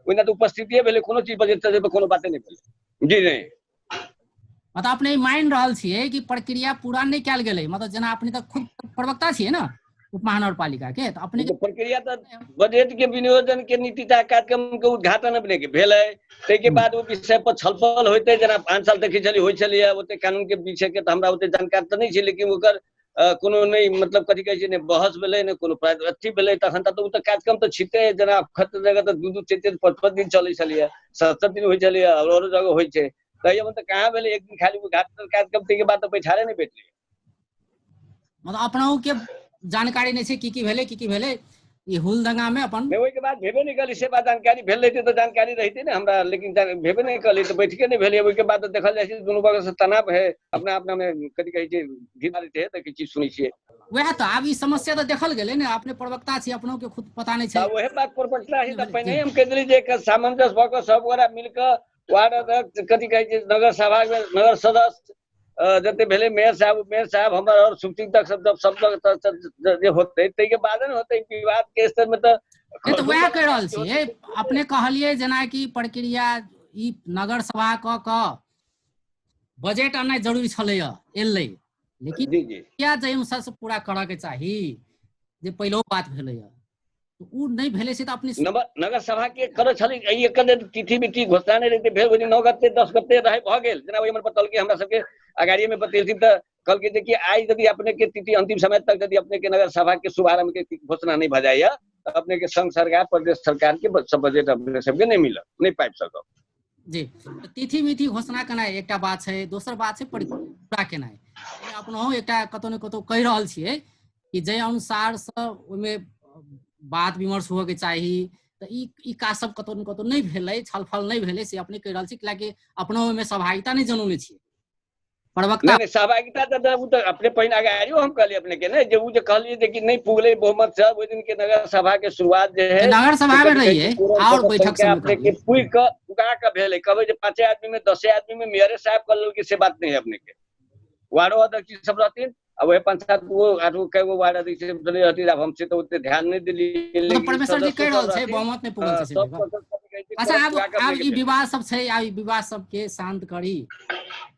ओइना तो उपस्थितिए भेले कोनो चीज बजट से कोनो बाते नहीं भेले जी नहीं मतलब अपने मान रहल छिए कि प्रक्रिया पूरा नहीं कैल गेलै मतलब जना अपने त खुद प्रवक्ता छिए ना उप महानगरपालिका के तो अपने के प्रक्रिया तो बजट के विनियोजन के नीति तथा कार्यक्रम के उद्घाटन अपने के भेलै तै के बाद ओ विषय पर छलफल होइते जना 5 साल तक चली होई छलिए ओते कानून के विषय के त हमरा ओते जानकारी त नहीं छै लेकिन ओकर कोनो नहीं मतलब कथी कहै छै ने बहस भेलै ने कोनो अथी भेलै तखन त उ त कार्यक्रम त छिते जना खत जगह त 2-2 4-5 दिन चलै छलिए 7 दिन होई छलिए और जगह होई छै तैयो त कहाँ भेलै एक दिन खाली उद्घाटन कार्यक्रम के बाद त बैठारे नहीं भेटले मतलब अपनाओ के जानकारी नहीं छै की भेलै की भेलै ई हुलदंगा में अपन ओइ के बाद भेबे नहीं कली से बात जानकारी भेल रहिते तो जानकारी रहिते ने हमरा लेकिन भेबे नहीं कली तो बैठके नहीं भेले ओइ के बाद तो देखल जाय छै दोनों बगल से तनाव है अपना में कथि कहै छै धिमारी छै त की चीज सुनै छियै वह तो अब ई समस्या तो देखल गेलै ने अपने प्रवक्ता छी अपनों के खुद पता नहीं छै वह बात प्रवक्ता ही त पहिने हम कहली जे सामंजस्य भ के सब गोरा मिल के वार्ड अध्यक्ष कथि कहै छै नगर सभा में नगर सदस्य जते भेले मेयर साहब हमर और सुप्रीम तक सब जे होते तै के बाद न होते विवाद के स्तर में तो वह कह रहल छिए अपने कहलिए जना कि प्रक्रिया ई नगर सभा क बजट आना जरूरी छलै एलै लेकिन क्या जे अनुसार से पूरा करऽ के चाही जे पहिलो बात भेलै तो उ नहीं भेले से त अपनी नगर सभा के करऽ छलै एक तिथि मिति घोषणा नहीं रहते भेल 9 गते 10 गते रहे भ गेल जना ओइ में बतल के हमरा सबके अगाड़ी में बतेलथिन त कल के देखिए आज यदि अपने के तिथि अंतिम समय तक यदि अपने के नगर सभा के शुभारंभ के घोषणा नहीं भ जाइए तो अपने के संघ सरकार प्रदेश सरकार के सब बजट अपने सबके नहीं मिलत नहीं पाबि सकब जी तिथि मिथि घोषणा केनाइ एकटा बात छै दोसर बात छै पूरा केनाइ अपनो एकटा कतौ ने कतौ कहि रहल छिए कि जे अनुसार से ओइ में बात विमर्श होके चाही त ई का सब कतौ ने कतौ नहीं भेलै छलफल नहीं भेलै से अपने कहि रहल छी कि अपनो में सहभागिता नहीं जनौने छिए प्रवक्ता नहीं सहभागिता तो अपने पहिने अगाड़ियो हम कहलिए अपने के ने जे उ जे कहलिए जे कि नहीं पुगले बहुमत से ओइ दिन के नगर सभा के शुरुआत जे है नगर सभा में रहिए और बैठक सब अपने के पुग क उगा के भेले कहबे जे 5 आदमी में 10 आदमी में मेयर साहब कहल के से बात नहीं है अपने के वार्ड अध्यक्ष सब रहथिन अब वह 5-7 वो 8 कई वो वार्ड अध्यक्ष चले रहथिन अब हमसे तो उतने ध्यान नहीं दिली लेकिन परमेश्वर जी कह रहल छै बहुमत नहीं पुगल छै अच्छा अब ई विवाद सब छै आ ई विवाद सब के शांत करी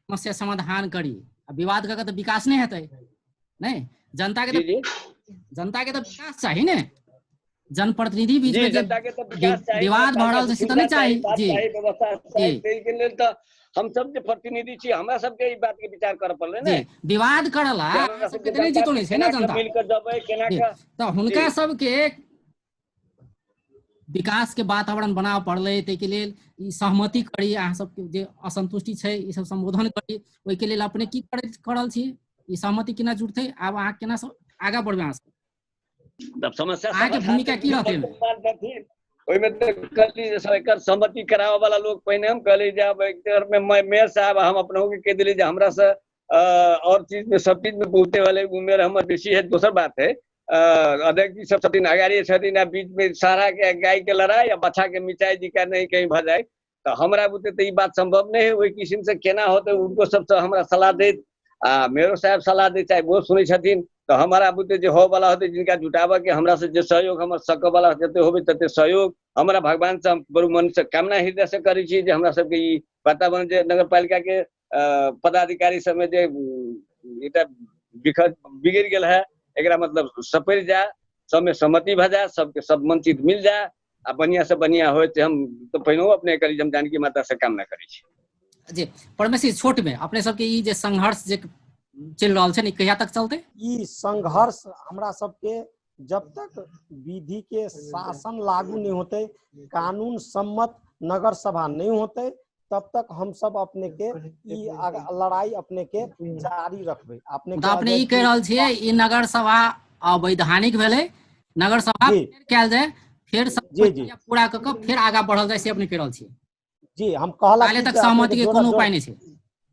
समस्या समाधान करी विवाद का तो विकास नहीं हेतै नहीं जनता के तो विकास चाहिए ने जनप्रतिनिधि बीच जी में जे जनता के तो विकास चाहिए, विवाद भऽ रहल छै से तऽ नहि चाही जी व्यवस्था चाहिए, ताहि के लेल तऽ हम सब जे प्रतिनिधि छी हमरा सबके ई बात के विचार करऽ पड़लै जी ने विवाद करला कि हमरा अहाँ सबके सबके तऽ नहि जनता जितौने छै ने जनता मिल कऽ जबै केना जी कऽ तऽ हुनका सबके विकास के वातावरण बनाबऽ पड़लै, ताहिके लेल ई सहमति करी, अहाँ सबके जे असंतुष्टि छै ई सब संबोधन करी, ओहिके लेल अपने की कर रहल छी, ई सहमति केना जुड़तै, आब अहाँ केना आगाँ बढ़बै, अहाँ सब तब समस्या अहाँके समाधान भूमिका की रहतै एहिमे? ओहिमे तऽ कहली जे एकर सहमति कराबऽ वाला लोग पहिने हम कहली जे अब एक में मेयर साहब हम अपनों के कह दिली जे हमरा से और चीज में सब चीज में पहुंचे वाले उम्र हमर बेसी है, दोसर बात है अध्यक्ष जी सब छथिन अगाड़ी छथिन आ बीच में सारा के गाय के लड़ाई या बच्चा के मिटाई जी का नहीं कहीं भ जाए तो हमरा बुते तो ये बात संभव नहीं है, वही किस्म से केना होते उनको सबसे हमरा सलाह दे मेरो साहब सलाह दे चाहे वो सुनै छथिन तो हमारा बुते जो हो वाला होते जिनका जुटाबऽ के हमरा से जो सहयोग हमर सक वाला जते होबे तते सहयोग हमरा भगवान से बड़ू मन से कामना हृदय से करै छी जे हमरा सबके ई वातावरण जे नगर पालिका के पदाधिकारी सब में जे इटा बिगड़ गेल है एकरा मतलब सपरि जाए, सब में सहमति भ जाए, सबके सब मन चित मिल जाए आ बढ़िया से बढ़िया होय ते हम तो पहिनो अपने करी हम जानकी माता से कामना करै छी। जी परमेश्वर छोट में अपने सबके ई जे संघर्ष जे चल रहल छै, कहिया तक चलते? ई संघर्ष हमरा सबके जब तक विधि के शासन लागू नहीं होते, कानून सम्मत नगर सभा नहीं होते, तब तक हम सब अपने के ई लड़ाई अपने के जारी रखबे। अपने ई कह रहल छियै ई नगर सभा अवैधानिक भेलै, नगर सभा कयल जाए फिर सब पूरा क के फिर आगा बढ़ल जाए से अपने कह रहल छियै? जी हम कहला पहले तक सहमति के कोनो उपाय नहीं छै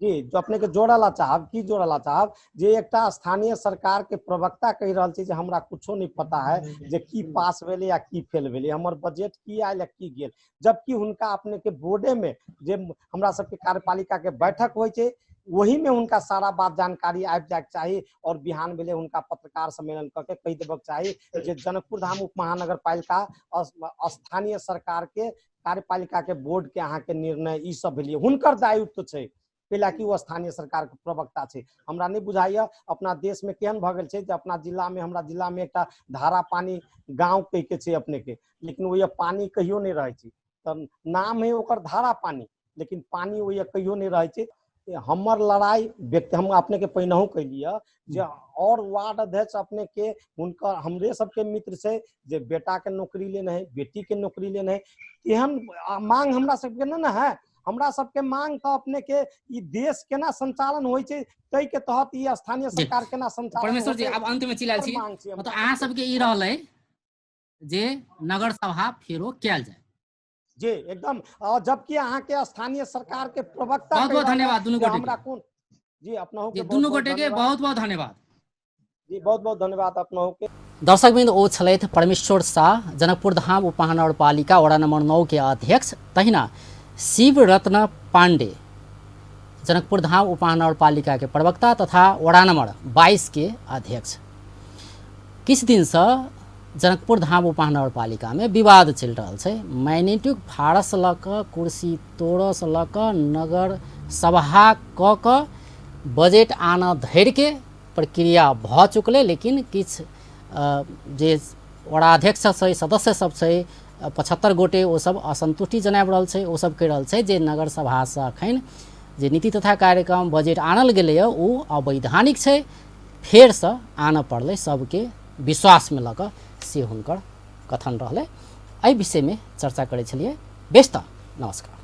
जी, जो अपने के जोड़ला चाहब की जोड़ला चाहब जे एकटा स्थानीय सरकार के प्रवक्ता कह रहल छै जे हमरा कुछो नहीं पता है जे की पास भेले या की फेल भेले, हमर बजट की आयल या की गेल, जबकि हुनका अपने के बोर्डे में जे हमरा सबके कार्यपालिका के बैठक होय छै वही में उनका सारा बात जानकारी आबि जाए चाहिए और बिहान भेले उनका पत्रकार सम्मेलन करके कह देबक चाहिए जे जनकपुर धाम उप महानगर पालिका स्थानीय सरकार के कार्यपालिका के बोर्ड के अहाँ के निर्णय ई सब भेलिए हुनकर दायित्व छै, कैलाकि वो स्थानीय सरकार के प्रवक्ता छै। हमरा नहीं बुझाइया अपना देश में केहन भ गेल छै जे अपना जिला में हमरा जिला में एकटा धारा पानी गांव कह के छै अपने के, लेकिन वो पानी कहियो नहीं रहे छै, त नाम है ओकर धारा पानी लेकिन पानी वो कहियो नहीं रहे छै। हमर लड़ाई व्यक्ति हम अपने के पहिनहु कैलिए जे और वार्ड अध्यक्ष अपने के उनका हमरे सबके मित्र से जे बेटा के नौकरी लेना है, बेटी के नौकरी लेना है, एहन मांग हमरा सबके ना है। हमरा सबके मांग तो अपने के ई देश केना संचालन होय छै तै के तहत ई स्थानीय सरकार केना संचालन परमेश्वर जी अब अंत में चिलाल छी मतलब अहाँ सबके ई रहलै जे नगर सभा फेरो कयल जाए जी एकदम, जबकि अहाँ के स्थानीय सरकार के प्रवक्ता बहुत बहुत धन्यवाद दुनू गोटे हमरा कोन जी अपना के दुनू गोटे के बहुत बहुत धन्यवाद जी बहुत बहुत धन्यवाद अपना के। दर्शकबिंद ओ छलथि परमेश्वर शाह जनकपुर धाम उपमहानगरपालिका वडा नंबर 9 के अध्यक्ष, तहिना शिव रत्न पांडे जनकपुर धाम उपमहानगरपालिका के प्रवक्ता तथा वडा नंबर 22 के अध्यक्ष। किछ दिन से जनकपुर धाम उपमहानगरपालिका में विवाद चल रहा है, मैग्नेटिक फाड़स लक कुर्सी तोड़स लक नगर सभा क बजेट आन धरि के प्रक्रिया भ चुकले, लेकिन किछ जे वडाध्यक्ष छै सदस्य सब छै 75 गोटे ओ सब असंतुष्टि जनाब रहल छै, ओ सब कह रहल छै जे नगर सभा से अखन जे नीति तथा कार्यक्रम बजेट आनल गेलै ओ अवैधानिक छै, फेर से आन पड़लै सबके विश्वास में लग से हुनकर कथन रहलै। एहि विषय में चर्चा करै छलिए। बेस्त नमस्कार।